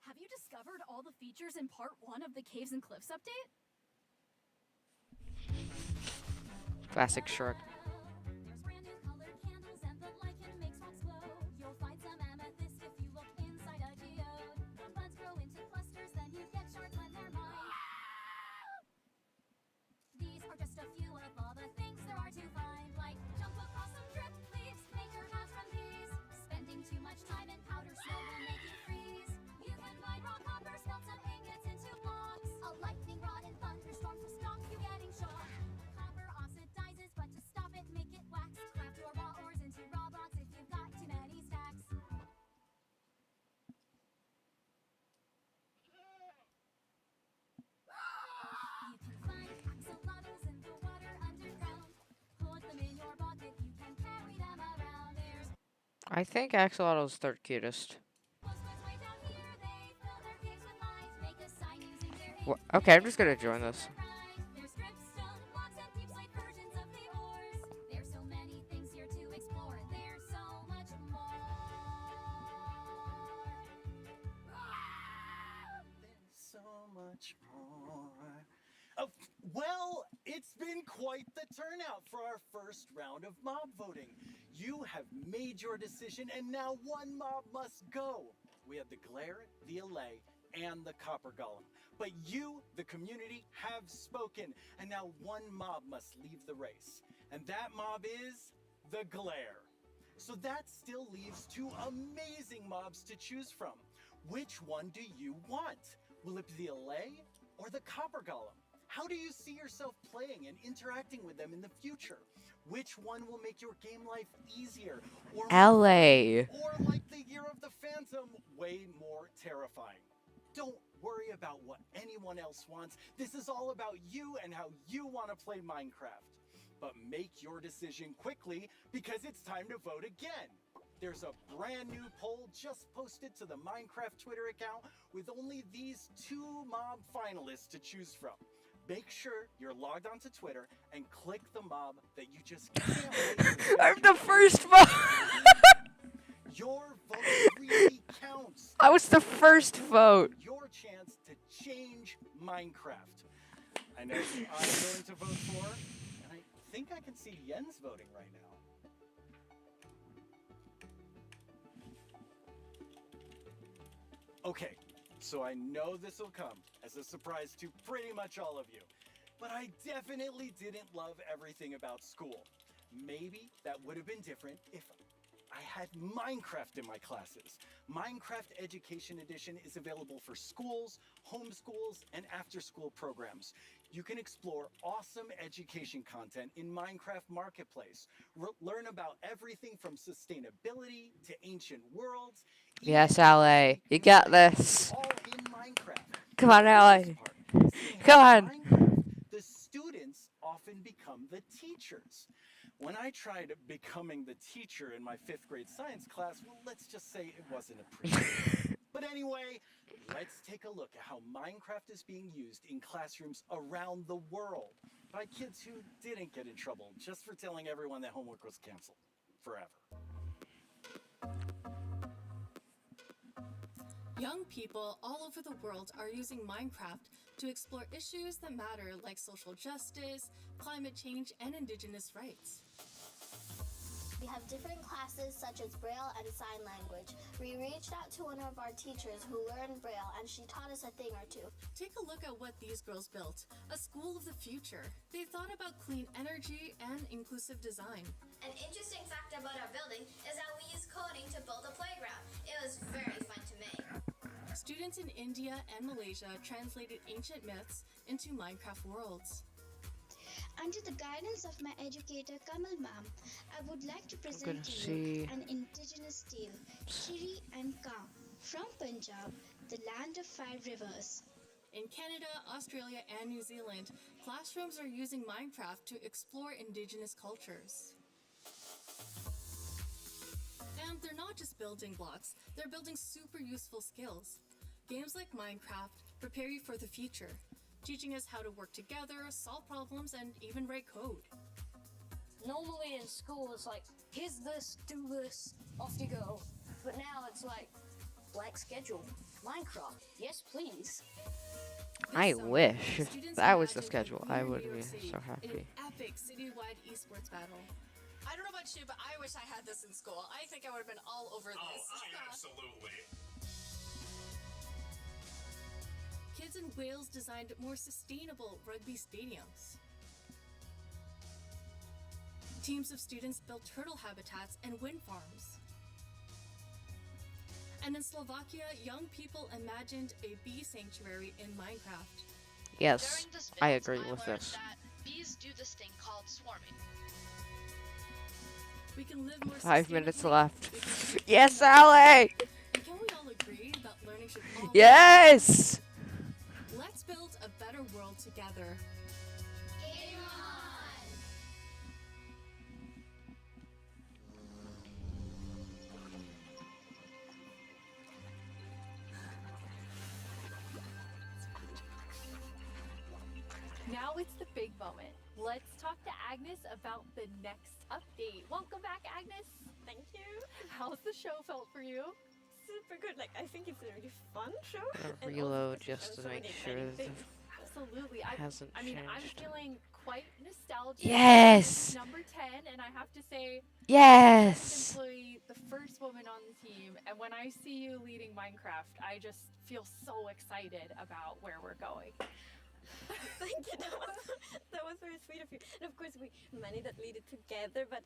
Speaker 17: Have you discovered all the features in Part 1 of the Caves and Cliffs update?
Speaker 1: classic Shrek.
Speaker 17: There's brand new colored candles and the lichen makes rocks glow. You'll find some amethyst if you look inside a geode. The buds grow into clusters, then you get shards when they're mined. These are just a few of all the things there are to find, like jump across some drip leaves, make your hat from these. Spending too much time in powder snow will make you freeze. You can find rock hoppers, melt some ingots into blocks. A lightning rod and thunderstorms will stop you getting shocked. Copper oxidizes, but to stop
Speaker 1: I think Axolotl's third cutest. Okay, I'm just gonna join this.
Speaker 17: There's dripstone blocks and deep slate versions of the ores. There's so many things here to explore. There's so much more.
Speaker 12: There's so much more. Oh, well, it's been quite the turnout for our first round of mob voting. You have made your decision, and now one mob must go. We have the Glare, the Allay, and the Copper Golem. But you, the community, have spoken, and now one mob must leave the race. And that mob is the Glare. So that still leaves two amazing mobs to choose from. Which one do you want? Will it be the Allay or the Copper Golem? How do you see yourself playing and interacting with them in the future? Which one will make your game life easier? Or
Speaker 1: LA.
Speaker 12: Or like the Year of the Phantom, way more terrifying? Don't worry about what anyone else wants. This is all about you and how you want to play Minecraft. But make your decision quickly because it's time to vote again. There's a brand new poll just posted to the Minecraft Twitter account with only these two mob finalists to choose from. Make sure you're logged onto Twitter and click the mob that you just can't wait to
Speaker 1: I'm the first mob.
Speaker 12: Your vote really counts.
Speaker 1: I was the first vote.
Speaker 12: Your chance to change Minecraft. I know who I'm going to vote for, and I think I can see Jens voting right now. Okay, so I know this will come as a surprise to pretty much all of you, but I definitely didn't love everything about school. Maybe that would have been different if I had Minecraft in my classes. Minecraft Education Edition is available for schools, homeschools, and after-school programs. You can explore awesome education content in Minecraft Marketplace. Learn about everything from sustainability to ancient worlds.
Speaker 1: Yes, LA. You got this. Come on, LA. Come on.
Speaker 12: The students often become the teachers. When I tried becoming the teacher in my 5th grade science class, well, let's just say it wasn't a pretty. But anyway, let's take a look at how Minecraft is being used in classrooms around the world by kids who didn't get in trouble just for telling everyone that homework was canceled forever.
Speaker 2: Young people all over the world are using Minecraft to explore issues that matter like social justice, climate change, and indigenous rights.
Speaker 18: We have different classes such as Braille and Sign Language. We reached out to one of our teachers who learned Braille and she taught us a thing or two.
Speaker 2: Take a look at what these girls built, a school of the future. They thought about clean energy and inclusive design.
Speaker 18: An interesting fact about our building is that we used coding to build a playground. It was very fun to make.
Speaker 2: Students in India and Malaysia translated ancient myths into Minecraft worlds.
Speaker 19: Under the guidance of my educator Kamal Ma'am, I would like to present to you an indigenous tale, Kiri and Ka, from Punjab, the land of 5 rivers.
Speaker 2: In Canada, Australia, and New Zealand, classrooms are using Minecraft to explore indigenous cultures. And they're not just building blocks, they're building super useful skills. Games like Minecraft prepare you for the future, teaching us how to work together, solve problems, and even write code.
Speaker 20: Normally in school it's like, here's this, do this, off you go. But now it's like schedule, Minecraft, yes please.
Speaker 1: I wish that was the schedule. I would be so happy.
Speaker 2: An epic citywide esports battle.
Speaker 21: I don't know about you, but I wish I had this in school. I think I would have been all over this.
Speaker 7: Absolutely.
Speaker 2: Kids in Wales designed more sustainable rugby stadiums. Teams of students built turtle habitats and wind farms. And in Slovakia, young people imagined a bee sanctuary in Minecraft.
Speaker 1: Yes, I agree with this.
Speaker 22: Bees do this thing called swarming.
Speaker 2: We can live more
Speaker 1: 5 minutes
Speaker 2: sustainably.
Speaker 1: left. Yes, LA!
Speaker 2: Can we all agree that learning should always
Speaker 1: Yes!
Speaker 2: Let's build a better world together.
Speaker 18: Game on!
Speaker 2: Now it's the big moment. Let's talk to Agnes about the next update. Welcome back, Agnes.
Speaker 3: Thank you.
Speaker 2: How's the show felt for you?
Speaker 3: Super good. Like, I think it's a really fun show.
Speaker 1: I'm
Speaker 3: And
Speaker 1: gonna
Speaker 3: also
Speaker 1: reload
Speaker 3: because
Speaker 1: just
Speaker 3: we've
Speaker 1: to
Speaker 3: done so
Speaker 1: make
Speaker 3: many
Speaker 1: sure
Speaker 3: exciting
Speaker 1: that
Speaker 3: things.
Speaker 2: Absolutely.
Speaker 1: hasn't
Speaker 2: I'm
Speaker 1: changed.
Speaker 2: feeling quite nostalgic.
Speaker 1: Yes!
Speaker 2: This is number 10, and I have to say,
Speaker 1: Yes!
Speaker 2: employee, the first woman on the team, and when I see you leading Minecraft, I just feel so excited about where we're going.
Speaker 3: Thank you. That was very sweet of you. And of course, we many that lead it together, but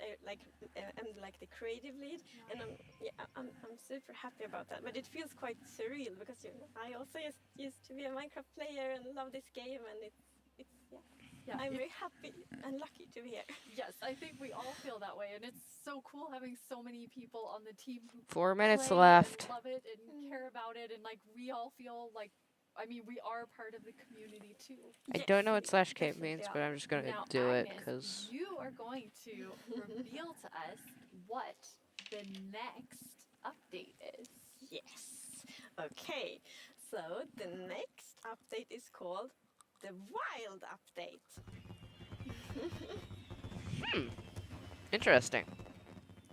Speaker 3: I'm like the creative lead, and I'm super happy about that. But it feels quite surreal because I also used to be a Minecraft player and love this game, and I'm very happy and lucky to be here.
Speaker 2: Yes, I think we all feel that way, and it's so cool having so many people on the team who
Speaker 1: 4 minutes
Speaker 2: play
Speaker 1: left.
Speaker 2: and love it and care about it, and like we all feel like, I mean, we are part of the community too.
Speaker 1: I don't know what /cape means, but I'm just gonna
Speaker 2: Now,
Speaker 1: do it
Speaker 2: Agnes,
Speaker 1: because
Speaker 2: you are going to reveal to us what the next update is.
Speaker 3: Yes. Okay. So the next update is called the Wild Update.
Speaker 1: interesting.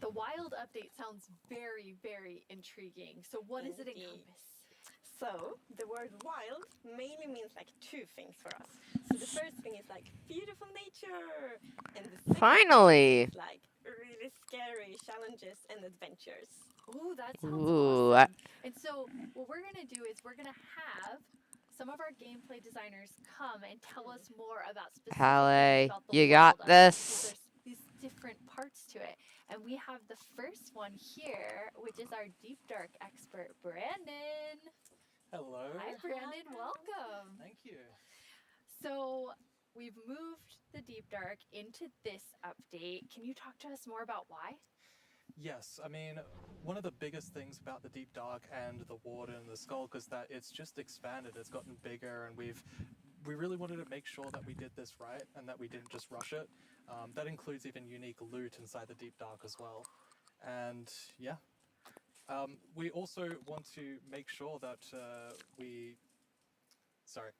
Speaker 2: The Wild update sounds very, very intriguing. So what does it encompass?
Speaker 3: So the word wild mainly means like two things for us. So the first thing is like beautiful nature, and the second
Speaker 1: Finally!
Speaker 3: thing is like really scary challenges and adventures.
Speaker 2: Ooh, that sounds
Speaker 1: Ooh,
Speaker 2: awesome. And so what we're gonna do is we're gonna have some of our gameplay designers come and tell us more about specific
Speaker 1: Halle,
Speaker 2: things about the
Speaker 1: you
Speaker 2: Wild
Speaker 1: got
Speaker 2: update, because
Speaker 1: this.
Speaker 2: there's these different parts to it. And we have the first one here, which is our deep dark expert, Brandon.
Speaker 12: Hello.
Speaker 2: Hi, Brandon. Welcome.
Speaker 12: Thank you.
Speaker 2: So we've moved the deep dark into this update. Can you talk to us more about why?
Speaker 4: Yes, I mean, one of the biggest things about the Deep Dark and the Warden and the Skulk is that it's just expanded, it's gotten bigger, and we really wanted to make sure that we did this right and that we didn't just rush it. That includes even unique loot inside the Deep Dark as well. And yeah, we also want to make sure that Sorry.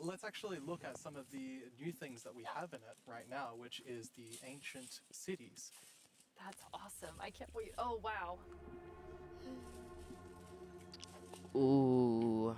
Speaker 4: Let's actually look at some of the new things that we have in it right now, which is the ancient cities.
Speaker 2: That's awesome. I can't wait. Oh, wow.
Speaker 1: Ooh.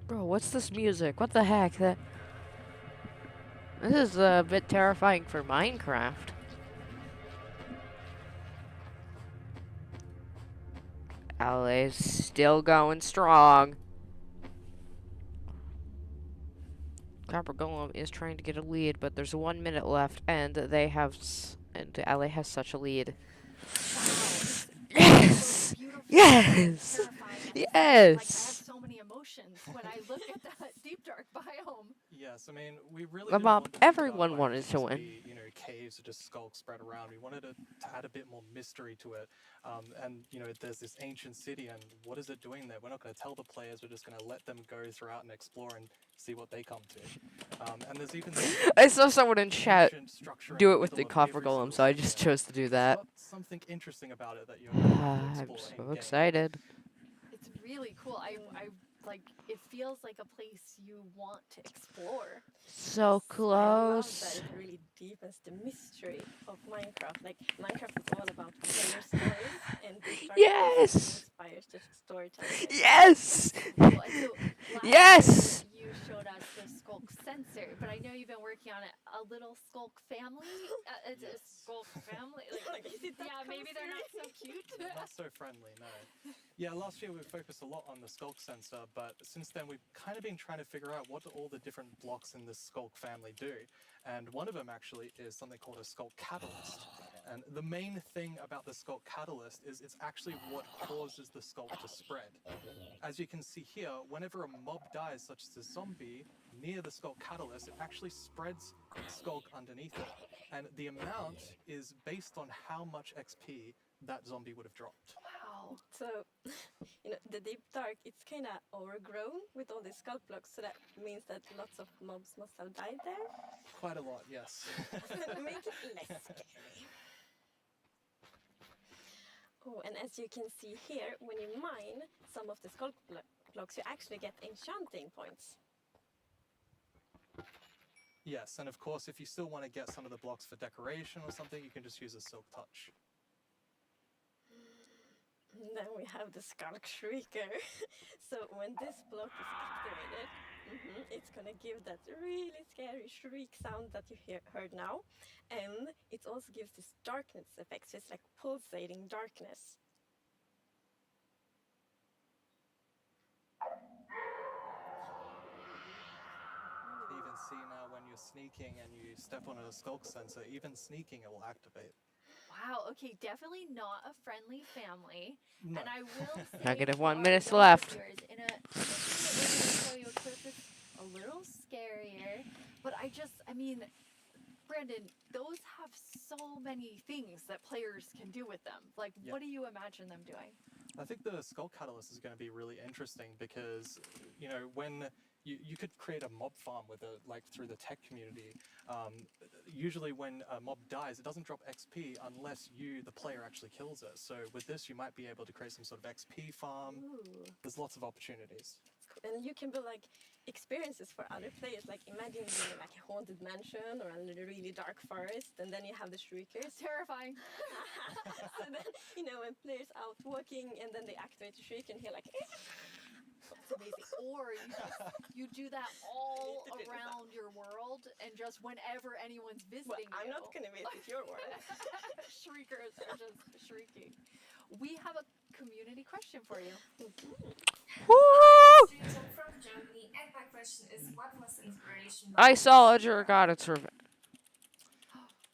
Speaker 1: Bro, what's this music? What the heck? This is a bit terrifying for Minecraft. LA's still going strong. Copper Golem is trying to get a lead, but there's 1 minute left, and they have and LA has such a lead. Yes! Yes!
Speaker 2: Like, I
Speaker 1: Yes!
Speaker 2: have so many emotions when I look at that deep dark biome.
Speaker 4: Yes, I mean, we really
Speaker 1: The
Speaker 4: didn't
Speaker 1: mob,
Speaker 4: want the
Speaker 1: everyone
Speaker 4: dark
Speaker 1: wanted
Speaker 4: biomes
Speaker 1: to win.
Speaker 4: be, caves or just skulks spread around. We wanted to add a bit more mystery to it. And, there's this ancient city, and what is it doing there? We're not going to tell the players, we're just going to let them go throughout and explore and see what they come to. And there's even
Speaker 1: I saw someone in chat
Speaker 4: structure
Speaker 1: do
Speaker 4: in
Speaker 1: it with the
Speaker 4: middle of
Speaker 1: copper
Speaker 4: every
Speaker 1: golem,
Speaker 4: single
Speaker 1: so I
Speaker 4: city,
Speaker 1: just
Speaker 4: and
Speaker 1: chose to do that.
Speaker 4: It's got something interesting about it that you're going to have to
Speaker 1: I'm
Speaker 4: explore
Speaker 1: so
Speaker 4: in-game.
Speaker 1: excited.
Speaker 2: It's really cool. I like, it feels like a place you want to explore.
Speaker 1: So
Speaker 3: I love that
Speaker 1: close.
Speaker 3: it really deepens the mystery of Minecraft. Like, Minecraft is all about player stories, and Deep Dark
Speaker 1: Yes!
Speaker 3: inspires the storytelling.
Speaker 1: Yes!
Speaker 2: Cool. And so last
Speaker 1: Yes!
Speaker 2: year you showed us the Skulk sensor, but I know you've been working on it. A little Skulk family? It's a Skulk family? Like, yeah, maybe they're not so cute.
Speaker 4: Not so friendly, no. Yeah, last year we focused a lot on the Skulk sensor, but since then we've kind of been trying to figure out what do all the different blocks in this Skulk family do. And one of them actually is something called a Skulk catalyst. And the main thing about the skulk catalyst is it's actually what causes the skulk to spread. As you can see here, whenever a mob dies, such as a zombie, near the skulk catalyst, it actually spreads skulk underneath it. And the amount is based on how much XP that zombie would have dropped.
Speaker 3: Wow. So, the deep dark, it's kind of overgrown with all these skulk blocks, so that means that lots of mobs must have died there?
Speaker 4: Quite a lot, yes.
Speaker 3: Make it less scary. Oh, and as you can see here, when you mine some of the skulk blocks, you actually get enchanting points.
Speaker 4: Yes, and of course, if you still want to get some of the blocks for decoration or something, you can just use a silk touch.
Speaker 3: Then we have the Skulk Shrieker. So when this block is activated, it's gonna give that really scary shriek sound that you heard now. And it also gives this darkness effect, so it's like pulsating darkness.
Speaker 4: You can even see now when you're sneaking and you step on a skulk sensor, even sneaking it will activate.
Speaker 2: Wow, okay, definitely not a friendly family.
Speaker 4: No.
Speaker 2: And I will say
Speaker 1: -1
Speaker 2: for
Speaker 1: minute
Speaker 2: our
Speaker 1: left.
Speaker 2: viewers, in a show you a clip that's a little scarier, but I mean, Brandon, those have so many things that players can do with them. Like,
Speaker 4: Yeah.
Speaker 2: what do you imagine them doing?
Speaker 4: I think the Skull Catalyst is going to be really interesting because, when you could create a mob farm with it, like through the tech community. Usually when a mob dies, it doesn't drop XP unless you, the player, actually kills it. So with this, you might be able to create some sort of XP farm.
Speaker 3: Ooh.
Speaker 4: There's lots of opportunities.
Speaker 3: And you can build like experiences for other players. Like imagine being in like a haunted mansion or a really dark forest, and then you have the shriekers.
Speaker 2: Terrifying.
Speaker 3: So then, when players out walking and then they activate the shriek and hear like.
Speaker 2: It's amazing. Or you do that all around your world, and just whenever anyone's visiting
Speaker 3: I'm
Speaker 2: you.
Speaker 3: not going to visit your world.
Speaker 2: Shriekers are just shrieking. We have a community question for you.
Speaker 1: Woo!
Speaker 6: From Germany, and my question is, what was the inspiration?
Speaker 1: I saw Azure got its revenge.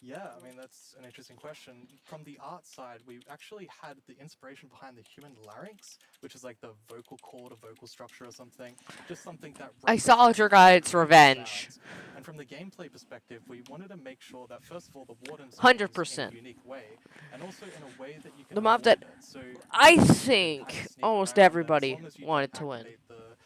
Speaker 4: Yeah, I mean, that's an interesting question. From the art side, we actually had the inspiration behind the human larynx, which is like the vocal cord or vocal structure or something. Just something that...
Speaker 1: I saw Azure got its revenge.
Speaker 4: Sounds. And from the gameplay perspective, we wanted to make sure that, first of all, the warden
Speaker 1: 100%.
Speaker 4: in a unique way, and also in a way that you can
Speaker 1: The mob that
Speaker 4: So
Speaker 1: I think almost everybody wanted to win.
Speaker 4: The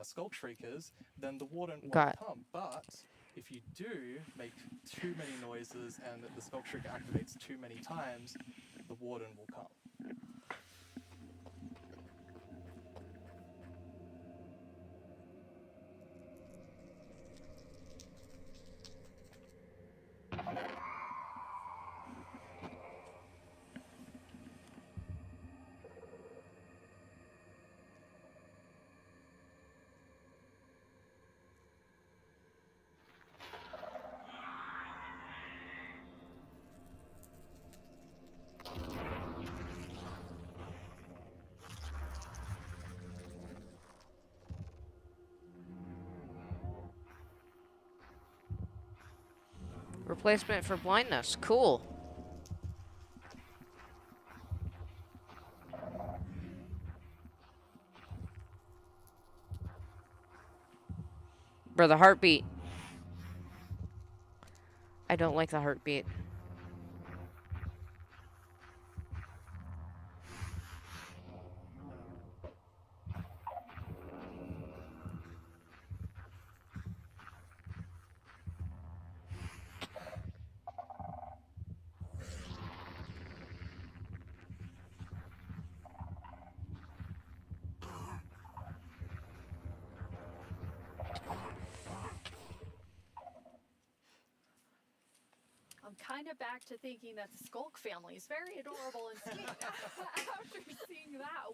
Speaker 4: Skull Shriekers, then the warden won't
Speaker 1: Got
Speaker 4: come. But if you do make too many noises and the Skull Shrieker activates too many times, the warden will come.
Speaker 1: Replacement for blindness. Cool. Bro, the heartbeat. I don't like the heartbeat.
Speaker 2: I'm kind of back to thinking that the Skulk family is very adorable and sweet after seeing that.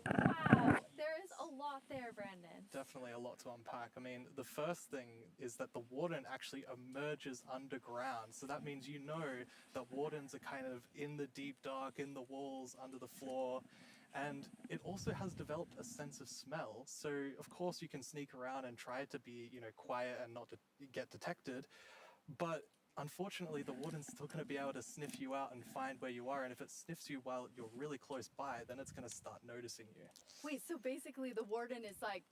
Speaker 2: Wow, there is a lot there, Brandon.
Speaker 4: Definitely a lot to unpack. I mean, the first thing is that the warden actually emerges underground. So that means that wardens are kind of in the deep dark, in the walls, under the floor. And it also has developed a sense of smell. So, of course, you can sneak around and try to be, quiet and not to get detected. But unfortunately, the warden's still going to be able to sniff you out and find where you are. And if it sniffs you while you're really close by, then it's going to start noticing you.
Speaker 2: Wait, so basically the warden is like,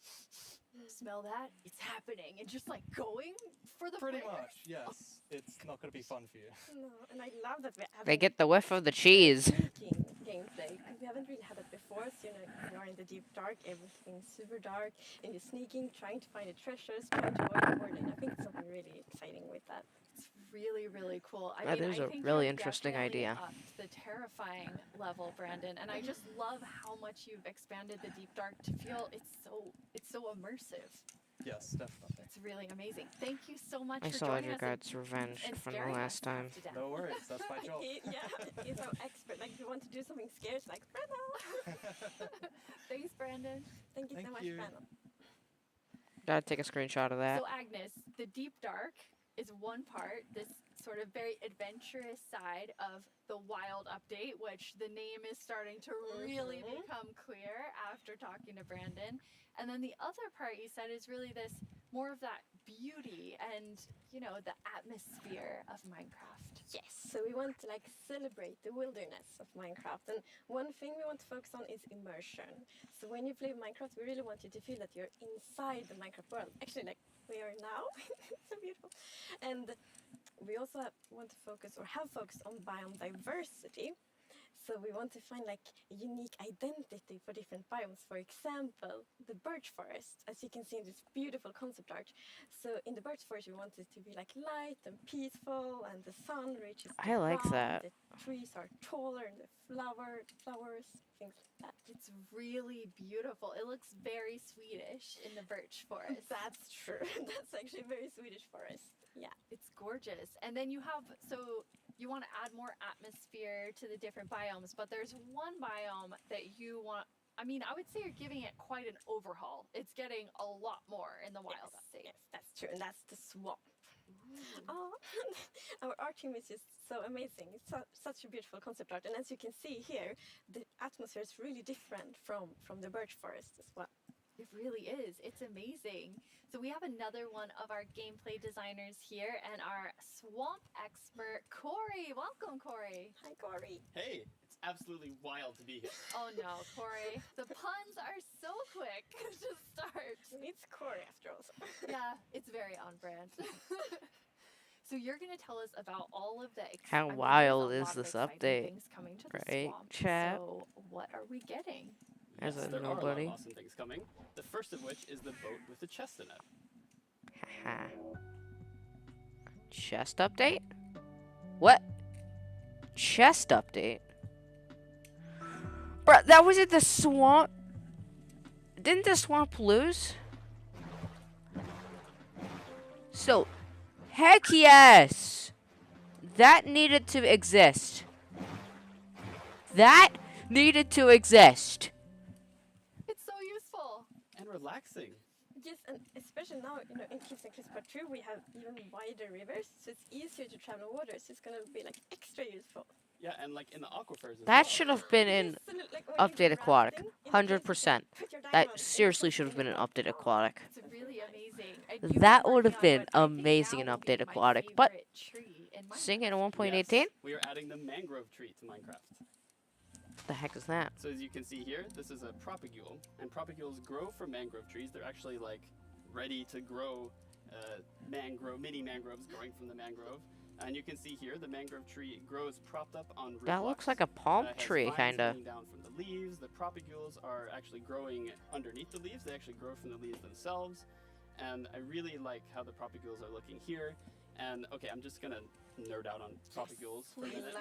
Speaker 2: smell that? It's happening. And just like going for the
Speaker 4: Pretty
Speaker 2: players?
Speaker 4: much, yes. It's not going to be fun for you.
Speaker 3: No, and I love that we're
Speaker 1: They
Speaker 3: having
Speaker 1: get the whiff of the cheese.
Speaker 3: sneaking gameplay, because we haven't really had it before. So, you're in the deep dark, everything's super dark, and you're sneaking, trying to find the treasures, trying to avoid the warden. I think it's something really exciting with that.
Speaker 2: It's really, really cool. I
Speaker 1: That
Speaker 2: mean,
Speaker 1: is
Speaker 2: I
Speaker 1: a
Speaker 2: think
Speaker 1: really
Speaker 2: you've
Speaker 1: interesting
Speaker 2: definitely
Speaker 1: idea.
Speaker 2: upped the terrifying level, Brandon, and I just love how much you've expanded the deep dark to feel it's so immersive.
Speaker 4: Yes, definitely.
Speaker 2: It's really amazing. Thank you so much
Speaker 1: I
Speaker 2: for
Speaker 1: saw
Speaker 2: joining
Speaker 1: your
Speaker 2: us
Speaker 1: guys' revenge
Speaker 2: and
Speaker 1: from the
Speaker 2: scaring us
Speaker 1: last time.
Speaker 2: half to death.
Speaker 4: No worries, that's my job.
Speaker 3: He's our expert. Like, if you want to do something scary, it's like, Brandon.
Speaker 2: Thanks, Brandon.
Speaker 3: Thank you so much,
Speaker 4: you.
Speaker 3: Brandon.
Speaker 1: Gotta take a screenshot of that.
Speaker 2: So Agnes, the deep dark is one part, this sort of very adventurous side of the wild update, which the name is starting to really become clear after talking to Brandon. And then the other part you said is really this more of that beauty and, the atmosphere of Minecraft.
Speaker 3: Yes, so we want to celebrate the wilderness of Minecraft, and one thing we want to focus on is immersion. So when you play Minecraft, we really want you to feel that you're inside the Minecraft world. Actually, like we are now. So beautiful. And we also want to focus, or have focused, on biome diversity. So we want to find a unique identity for different biomes. For example, the birch forest, as you can see in this beautiful concept art. So in the birch forest, we want it to be light and peaceful, and the sun reaches the
Speaker 1: I like
Speaker 3: ground,
Speaker 1: that.
Speaker 3: the trees are taller, and the flowers, things like that.
Speaker 2: It's really beautiful. It looks very Swedish in the birch forest.
Speaker 3: That's true. That's actually very Swedish forest. Yeah.
Speaker 2: It's gorgeous. And then you want to add more atmosphere to the different biomes, but there's one biome that you want. I mean, I would say you're giving it quite an overhaul. It's getting a lot more in the wild update.
Speaker 3: Yes, that's true, and that's the swamp. Oh, our art team is just so amazing. It's such a beautiful concept art, and as you can see here, the atmosphere is really different from the birch forest as well.
Speaker 2: It really is. It's amazing. So we have another one of our gameplay designers here, and our swamp expert, Corey. Welcome, Corey.
Speaker 3: Hi, Corey.
Speaker 8: Hey, it's absolutely wild to be here.
Speaker 2: Oh no, Corey. The puns are so quick to start.
Speaker 3: It's Corey after all.
Speaker 2: Yeah, it's very on brand. So you're going to tell us about all of the
Speaker 1: How
Speaker 2: there's
Speaker 1: wild
Speaker 2: a
Speaker 1: is
Speaker 2: lot of
Speaker 1: this
Speaker 2: exciting
Speaker 1: update?
Speaker 2: things coming to the
Speaker 1: Right,
Speaker 2: swamp.
Speaker 1: chat?
Speaker 2: So what are we getting?
Speaker 1: As
Speaker 8: Yes,
Speaker 1: a
Speaker 8: there are a lot
Speaker 1: nobody.
Speaker 8: of awesome things coming. The first of which is the boat with the chest in it.
Speaker 1: Haha. Chest update? What? Chest update? Bruh, that was at the swamp. Didn't the swamp lose? So, heck yes! That needed to exist. That needed to exist.
Speaker 2: It's so useful.
Speaker 8: And relaxing.
Speaker 3: Yes, and especially now, in Cliffs and Cliffs Part 2, we have even wider rivers, so it's easier to travel on water, so it's going to be extra useful.
Speaker 8: Yeah, and in the aquifers as
Speaker 1: That
Speaker 8: well.
Speaker 1: should have been in Update Aquatic. 100%. That seriously should have been an Update Aquatic.
Speaker 2: It's really amazing. And you've
Speaker 1: That
Speaker 2: been
Speaker 1: would have
Speaker 2: working on
Speaker 1: been
Speaker 2: what I think
Speaker 1: amazing in
Speaker 2: now will be
Speaker 1: Update
Speaker 2: my
Speaker 1: Aquatic, but
Speaker 2: favorite tree in
Speaker 1: seeing it in
Speaker 2: Minecraft.
Speaker 1: 1.18?
Speaker 8: Yes, we are adding the mangrove tree to Minecraft.
Speaker 1: The heck is that?
Speaker 8: So as you can see here, this is a propagule, and propagules grow from mangrove trees. They're actually ready to grow mini mangroves growing from the mangrove. And you can see here the mangrove tree grows propped up on root
Speaker 1: That
Speaker 8: blocks.
Speaker 1: looks like a palm
Speaker 8: It has
Speaker 1: tree,
Speaker 8: vines
Speaker 1: kinda.
Speaker 8: hanging down from the leaves. The propagules are actually growing underneath the leaves. They actually grow from the leaves themselves. And I really like how the propagules are looking here. And okay, I'm just gonna nerd out on propagules for a minute.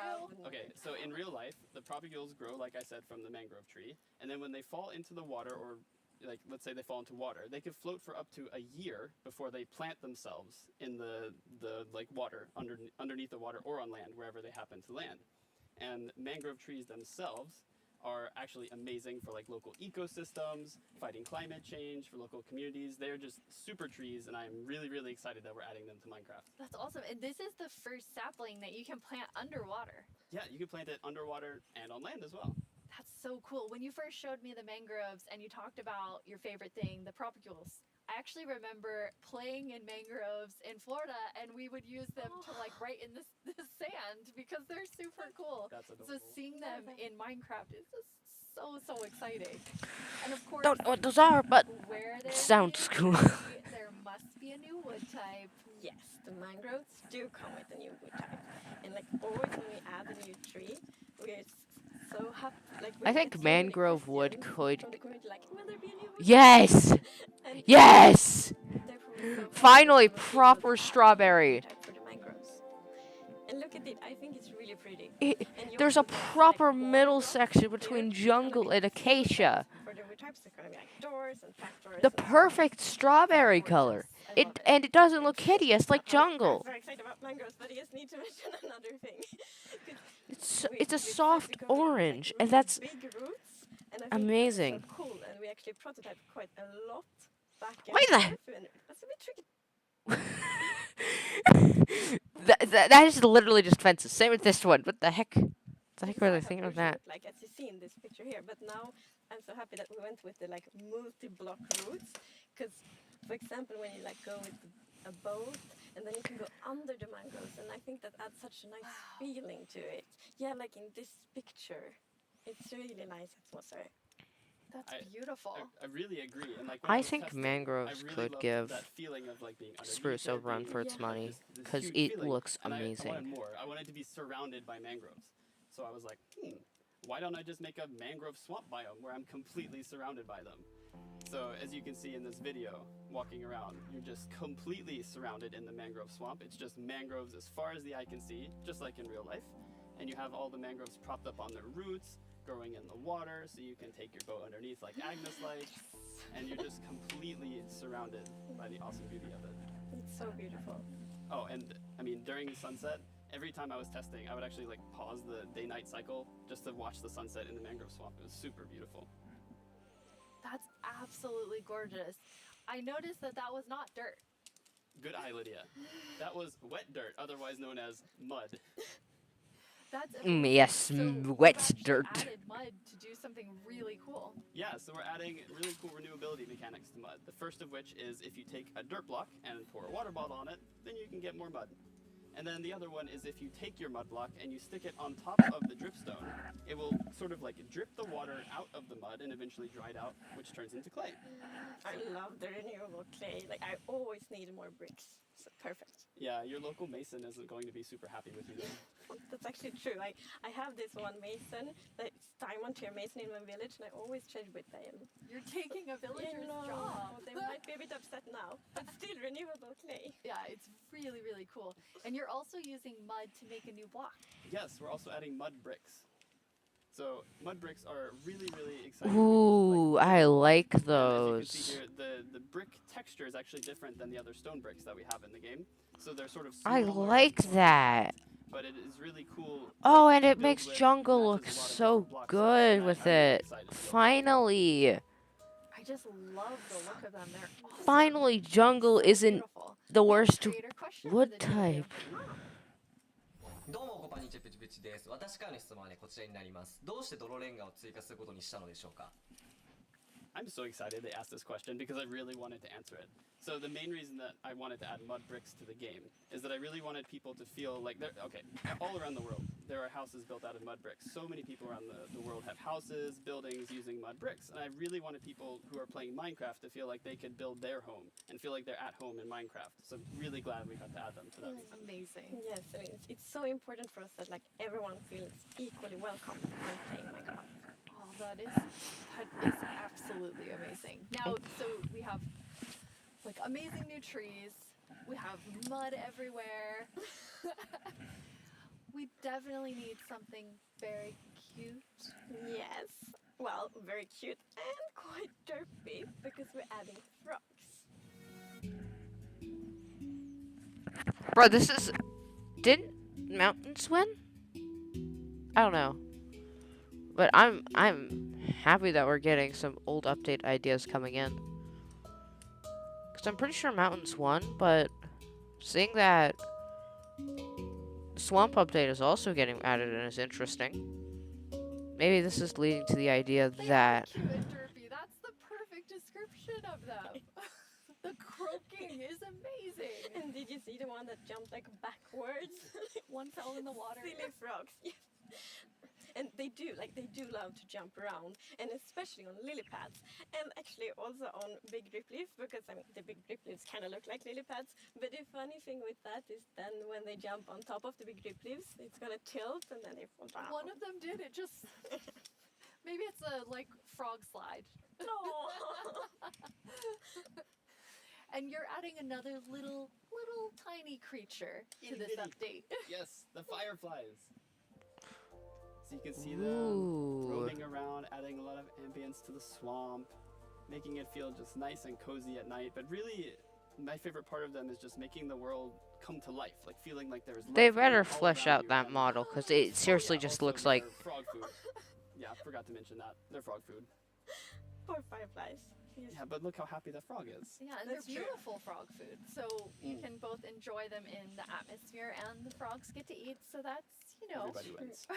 Speaker 8: Okay, so in real life, the propagules grow, like I said, from the mangrove tree. And then when they fall into the water, or let's say they fall into water, they can float for up to a year before they plant themselves in the water, underneath the water, or on land, wherever they happen to land. And mangrove trees themselves are actually amazing for local ecosystems, fighting climate change, for local communities. They're just super trees, and I'm really, really excited that we're adding them to Minecraft.
Speaker 2: That's awesome. And this is the first sapling that you can plant underwater.
Speaker 8: Yeah, you can plant it underwater and on land as well.
Speaker 2: That's so cool. When you first showed me the mangroves and you talked about your favorite thing, the propagules, I actually remember playing in mangroves in Florida, and we would use them to like write in the sand because they're super cool.
Speaker 8: That's
Speaker 2: So
Speaker 8: adorable.
Speaker 2: seeing them in Minecraft is just so exciting. And of course,
Speaker 1: Don't know what those are, but
Speaker 2: where there's
Speaker 1: sounds
Speaker 2: a new
Speaker 1: cool.
Speaker 2: tree, there must be a new wood type.
Speaker 3: Yes, the mangroves do come with a new wood type. And like always when we add a new tree, we're so happy. Like we
Speaker 1: I
Speaker 3: get
Speaker 1: think
Speaker 3: so many
Speaker 1: mangrove wood
Speaker 3: questions
Speaker 1: could.
Speaker 3: from the community, like, will there be a new wood
Speaker 1: Yes!
Speaker 3: type? And
Speaker 1: Yes!
Speaker 3: therefore we're so happy
Speaker 1: Finally,
Speaker 3: that we were able
Speaker 1: proper
Speaker 3: to add
Speaker 1: strawberry.
Speaker 3: wood type for the mangroves. And look at it, I think it's really pretty. And you
Speaker 1: There's a
Speaker 3: also can see, like,
Speaker 1: proper
Speaker 3: all the
Speaker 1: middle
Speaker 3: blocks
Speaker 1: section
Speaker 3: here,
Speaker 1: between
Speaker 3: they're gonna
Speaker 1: jungle
Speaker 3: be
Speaker 1: and
Speaker 3: the same size
Speaker 1: acacia.
Speaker 3: for the wood types. They're gonna be like doors and trapdoors
Speaker 1: The
Speaker 3: and so on.
Speaker 1: perfect strawberry color. And it doesn't look hideous like
Speaker 3: I'm
Speaker 1: jungle.
Speaker 3: very excited about mangroves, but I just need to mention another thing.
Speaker 1: It's a soft orange, and that's
Speaker 3: big roots, and I think
Speaker 1: amazing.
Speaker 3: that's so cool. And we actually prototyped quite a lot back and
Speaker 1: Wait,
Speaker 3: forth, and that's a bit tricky.
Speaker 1: that is literally just fences. Same with this one. What the heck? What the heck were they thinking of that?
Speaker 3: Like as you see in this picture here, but now I'm so happy that we went with the like multi-block roots, because for example, when you like go with a boat and then you can go under the mangroves, and I think that adds such a nice feeling to it. Yeah, like in this picture, it's really nice atmosphere.
Speaker 2: That's beautiful.
Speaker 8: I really agree. And like
Speaker 1: I
Speaker 8: was
Speaker 1: think
Speaker 8: testing,
Speaker 1: mangroves
Speaker 8: I really
Speaker 1: could
Speaker 8: loved
Speaker 1: give
Speaker 8: that feeling of like being
Speaker 1: spruce a
Speaker 8: underneath it,
Speaker 1: run
Speaker 8: being
Speaker 1: for its
Speaker 8: like
Speaker 1: money,
Speaker 8: this
Speaker 1: because
Speaker 8: huge
Speaker 1: it
Speaker 8: feeling.
Speaker 1: looks
Speaker 8: And I
Speaker 1: amazing.
Speaker 8: wanted more. I wanted to be surrounded by mangroves. So I was like, why don't I just make a mangrove swamp biome where I'm completely surrounded by them? So as you can see in this video, walking around, you're just completely surrounded in the mangrove swamp. It's just mangroves as far as the eye can see, just like in real life. And you have all the mangroves propped up on their roots, growing in the water, so you can take your boat underneath like Agnes likes, and you're just completely surrounded by the awesome beauty of it.
Speaker 3: It's so beautiful.
Speaker 8: Oh, and I mean, during the sunset, every time I was testing, I would actually like pause the day-night cycle just to watch the sunset in the mangrove swamp. It was super beautiful.
Speaker 2: That's absolutely gorgeous. I noticed that was not dirt.
Speaker 8: Good eye, Lydia. That was wet dirt, otherwise known as mud.
Speaker 2: That's
Speaker 1: Yes, wet dirt.
Speaker 2: added mud to do something really cool.
Speaker 8: Yeah, so we're adding really cool renewability mechanics to mud. The first of which is if you take a dirt block and pour a water bottle on it, then you can get more mud. And then the other one is if you take your mud block and you stick it on top of the dripstone, it will sort of like drip the water out of the mud and eventually dry it out, which turns into clay.
Speaker 3: I love the renewable clay. Like I always need more bricks. So perfect.
Speaker 8: Yeah, your local mason isn't going to be super happy with you though.
Speaker 3: That's actually true. I have this one mason that's diamond tier mason in my village, and I always trade with them.
Speaker 2: You're taking a villager's job.
Speaker 3: They might be a bit upset now, but still renewable clay.
Speaker 2: Yeah, it's really, really cool. And you're also using mud to make a new block.
Speaker 8: Yes, we're also adding mud bricks. So mud bricks are really, really exciting.
Speaker 1: Ooh, I like
Speaker 8: And as you
Speaker 1: those.
Speaker 8: can see here, the brick texture is actually different than the other stone bricks that we have in the game. So they're sort of
Speaker 1: I
Speaker 8: smaller,
Speaker 1: like that.
Speaker 8: but it is really cool.
Speaker 1: Oh,
Speaker 8: like,
Speaker 1: and
Speaker 8: to
Speaker 1: it
Speaker 8: build
Speaker 1: makes
Speaker 8: with,
Speaker 1: jungle
Speaker 8: matches
Speaker 1: look
Speaker 8: a lot of
Speaker 1: so
Speaker 8: different block
Speaker 1: good
Speaker 8: sizes,
Speaker 1: with
Speaker 8: and I'm really
Speaker 1: it.
Speaker 8: excited to build
Speaker 1: Finally.
Speaker 2: I just love the look of them. They're awesome.
Speaker 1: Finally, jungle isn't the worst
Speaker 2: Creator question for
Speaker 1: wood
Speaker 2: the day.
Speaker 1: type.
Speaker 5: どうもこんにちはプチプチです。私からの質問はねこちらになります。どうして泥レンガを追加することにしたのでしょうか。
Speaker 8: I'm so excited they asked this question because I really wanted to answer it. So the main reason that I wanted to add mud bricks to the game is that I really wanted people to feel like they're, okay, all around the world, there are houses built out of mud bricks. So many people around the world have houses, buildings using mud bricks. And I really wanted people who are playing Minecraft to feel like they could build their home and feel like they're at home in Minecraft. So really glad we got to add them to that.
Speaker 2: Amazing.
Speaker 3: Yes, I mean, it's so important for us that like everyone feels equally welcome when playing Minecraft.
Speaker 2: Oh, that is absolutely amazing. Now, so we have like amazing new trees. We have mud everywhere. We definitely need something very cute.
Speaker 3: Yes, well, very cute and quite derpy because we're adding frogs.
Speaker 1: Bro, this is... Didn't Mountains win? I don't know. But I'm happy that we're getting some old update ideas coming in. Because I'm pretty sure Mountains won, but seeing that Swamp update is also getting added in is interesting. Maybe this is leading to the idea that...
Speaker 2: Cute and derpy. That's the perfect description of them. thing is amazing.
Speaker 3: And did you see the one that jumped like backwards?
Speaker 2: One fell in the water.
Speaker 3: Silly frogs. Yeah. And they do love to jump around, and especially on lily pads, and actually also on big drip leaf, because I mean the big drip leaves kind of look like lily pads. But the funny thing with that is then when they jump on top of the big drip leaves, it's gonna tilt and then they fall down.
Speaker 2: One of them did. It just maybe it's a like frog slide. And you're adding another little tiny creature to this update.
Speaker 8: Yes, the fireflies. So you can see them roaming around, adding a lot of ambience to the swamp, making it feel just nice and cozy at night. But really, my favorite part of them is just making the world come to life, like feeling like there's.
Speaker 1: They better flesh out that model, because it seriously just looks like.
Speaker 8: Frog food. Yeah, I forgot to mention that. They're frog food.
Speaker 3: Poor fireflies.
Speaker 8: Yeah, but look how happy that frog is.
Speaker 2: Yeah, and they're beautiful frog food. So you can both enjoy them in the atmosphere and the frogs get to eat. So that's, you know.
Speaker 8: Everybody wins.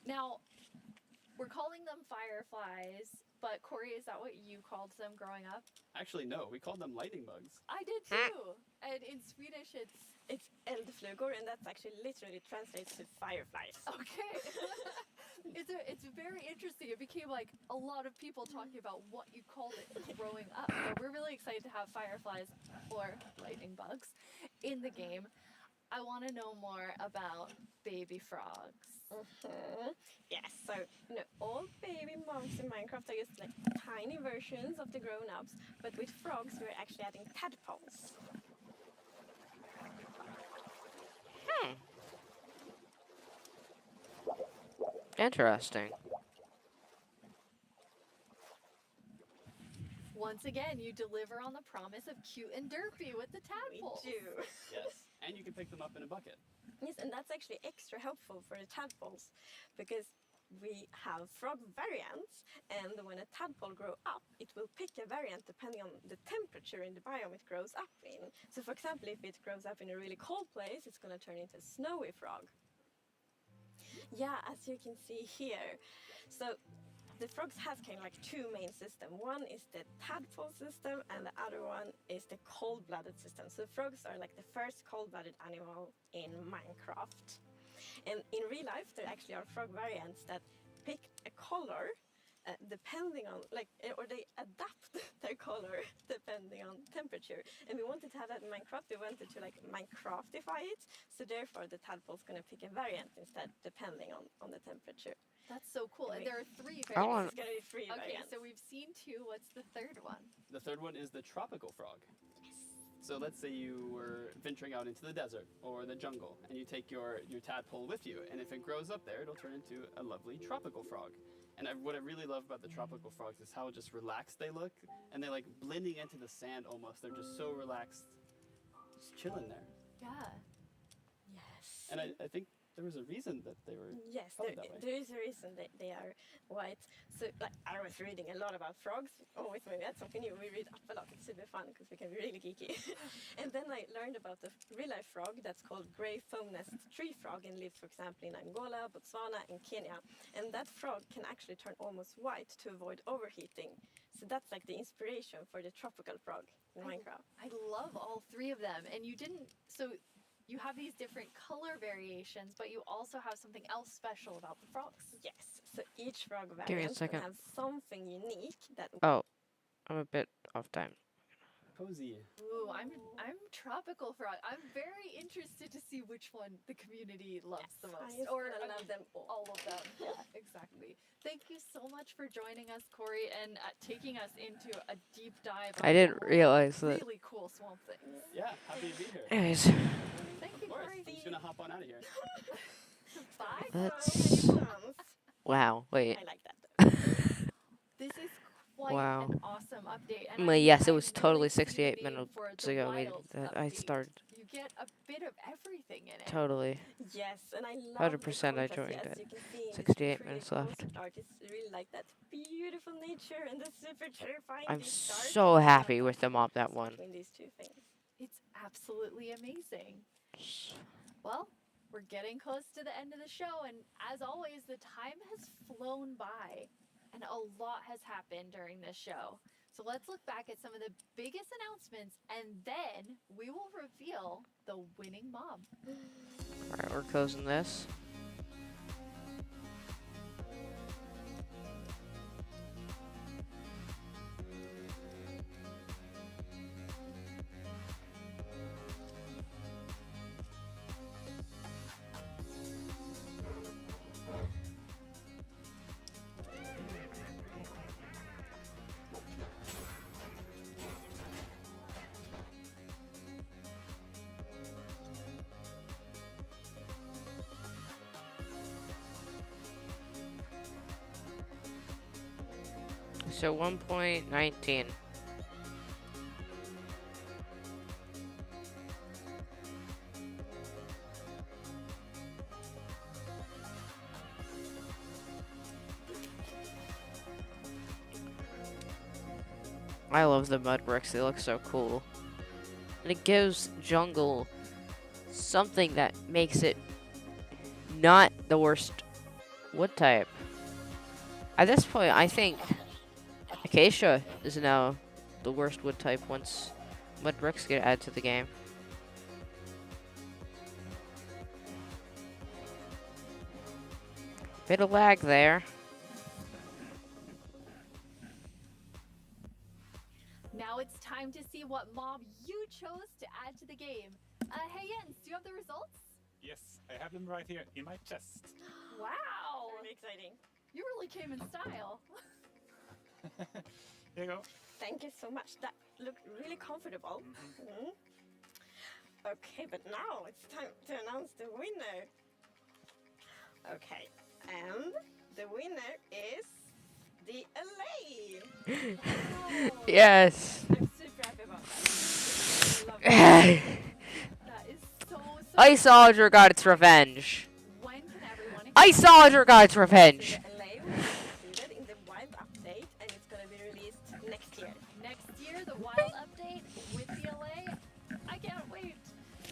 Speaker 2: Now, we're calling them fireflies, but Corey, is that what you called them growing up?
Speaker 8: Actually, no. We called them lightning bugs.
Speaker 2: I did too. And in Swedish,
Speaker 3: it's eldflugor, and that's actually literally translates to fireflies.
Speaker 2: Okay. It's very interesting. It became like a lot of people talking about what you called it growing up. So we're really excited to have fireflies or lightning bugs in the game. I want to know more about baby frogs.
Speaker 3: Yes, so all baby monks in Minecraft are just like tiny versions of the grown-ups, but with frogs we're actually adding tadpoles.
Speaker 1: Interesting.
Speaker 2: Once again, you deliver on the promise of cute and derpy with the tadpoles.
Speaker 3: We do.
Speaker 8: Yes, and you can pick them up in a bucket.
Speaker 3: Yes, and that's actually extra helpful for the tadpoles, because we have frog variants, and when a tadpole grows up, it will pick a variant depending on the temperature in the biome it grows up in. So for example, if it grows up in a really cold place, it's going to turn into a snowy frog. Yeah, as you can see here. So the frogs has kind of like two main systems. One is the tadpole system, and the other one is the cold-blooded system. So frogs are like the first cold-blooded animal in Minecraft. And in real life, there actually are frog variants that pick a color depending on, or they adapt their color depending on temperature. And we wanted to have that in Minecraft. We wanted to Minecraftify it. So therefore, the tadpole's going to pick a variant instead, depending on the temperature.
Speaker 2: That's so cool. And there are 3
Speaker 3: It's
Speaker 2: variants.
Speaker 3: going to be 3
Speaker 2: Okay,
Speaker 3: variants.
Speaker 2: so we've seen 2. What's the third one?
Speaker 8: The third one is the tropical frog. So let's say you were venturing out into the desert or the jungle, and you take your tadpole with you, and if it grows up there, it'll turn into a lovely tropical frog. And what I really love about the tropical frogs is how just relaxed they look, and they're like blending into the sand almost. They're just so relaxed, just chilling there.
Speaker 2: Yeah.
Speaker 3: Yes.
Speaker 8: And I think there was a reason that they were colored that way.
Speaker 3: There is a reason they are white. So I was reading a lot about frogs. Always when we had something new, we read up a lot. It's super fun because we can be really geeky. And then I learned about the real-life frog that's called grey foam-nest tree frog and lives, for example, in Angola, Botswana, and Kenya. And that frog can actually turn almost white to avoid overheating. So that's like the inspiration for the tropical frog in Minecraft.
Speaker 2: I love all 3 of them. And you didn't, so you have these different color variations, but you also have something else special about the frogs.
Speaker 3: Yes, so each frog
Speaker 1: Give me a
Speaker 3: variant
Speaker 1: second.
Speaker 3: has something unique that...
Speaker 1: Oh, I'm a bit off time.
Speaker 8: Cozy.
Speaker 2: Ooh, I'm tropical frog. I'm very interested to see which one the community loves the most.
Speaker 3: Or love them
Speaker 2: all of them. Yeah, exactly. Thank you so much for joining us, Corey, and taking us into a deep dive.
Speaker 1: I didn't realize that.
Speaker 2: Really cool swamp things.
Speaker 8: Yeah, happy to be here.
Speaker 1: Anyways.
Speaker 2: Thank you, Corey.
Speaker 8: I'm just gonna hop on out of here.
Speaker 2: Bye.
Speaker 1: Let's. Wow. Wait.
Speaker 3: I like that.
Speaker 2: This is quite
Speaker 1: Wow.
Speaker 2: an awesome update. And
Speaker 1: Well, yes, it was totally 68
Speaker 2: waiting
Speaker 1: minutes
Speaker 2: for the
Speaker 1: ago
Speaker 2: Wilds
Speaker 1: that I
Speaker 2: update.
Speaker 1: started.
Speaker 2: You get a bit of everything in it.
Speaker 1: Totally.
Speaker 3: Yes, and I love
Speaker 1: 100% I
Speaker 3: the
Speaker 1: joined
Speaker 3: contrast.
Speaker 1: it.
Speaker 3: You can see in this
Speaker 1: 68
Speaker 3: pretty
Speaker 1: minutes
Speaker 3: cool
Speaker 1: left.
Speaker 3: start. It's really like that beautiful nature and the super terrifying
Speaker 1: I'm
Speaker 3: deep start.
Speaker 1: so happy with the mob that one.
Speaker 3: Between these 2 things.
Speaker 2: It's absolutely amazing. Well, we're getting close to the end of the show, and as always, the time has flown by, and a lot has happened during this show. So let's look back at some of the biggest announcements, and then we will reveal the winning mob.
Speaker 1: Alright, we're closing this. So 1.19. I love the mud bricks, they look so cool. And it gives jungle something that makes it not the worst wood type. At this point, I think Acacia is now the worst wood type once mud bricks get added to the game. Bit of lag there.
Speaker 2: Now it's time to see what mob you chose to add to the game. Hey Jens, do you have the results?
Speaker 9: Yes, I have them right here in my chest.
Speaker 2: Wow!
Speaker 3: Really exciting.
Speaker 2: You really came in style.
Speaker 9: Here you go.
Speaker 3: Thank you so much. That looked really comfortable. Okay, but now it's time to announce the winner. Okay, and the winner is the LA.
Speaker 1: Yes.
Speaker 3: I'm super happy about that. I love
Speaker 2: That is so
Speaker 1: Iceologer got its revenge.
Speaker 2: When can everyone
Speaker 1: Iceologer got its revenge.
Speaker 3: The LA will be included in the Wild update, and it's gonna be released next year.
Speaker 2: Next year, the Wild update with the LA. I can't wait.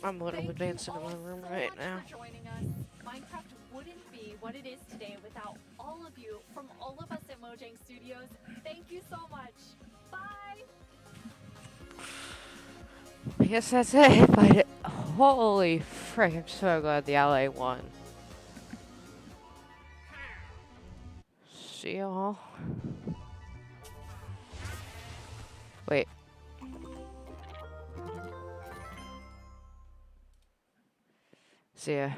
Speaker 1: I'm literally dancing in my room right now.
Speaker 2: For joining us. Minecraft wouldn't be what it is today without all of you. From all of us at Mojang Studios, thank you so much. Bye.
Speaker 1: I guess that's it, but holy frick, I'm so glad the LA won. See y'all. Wait. See ya.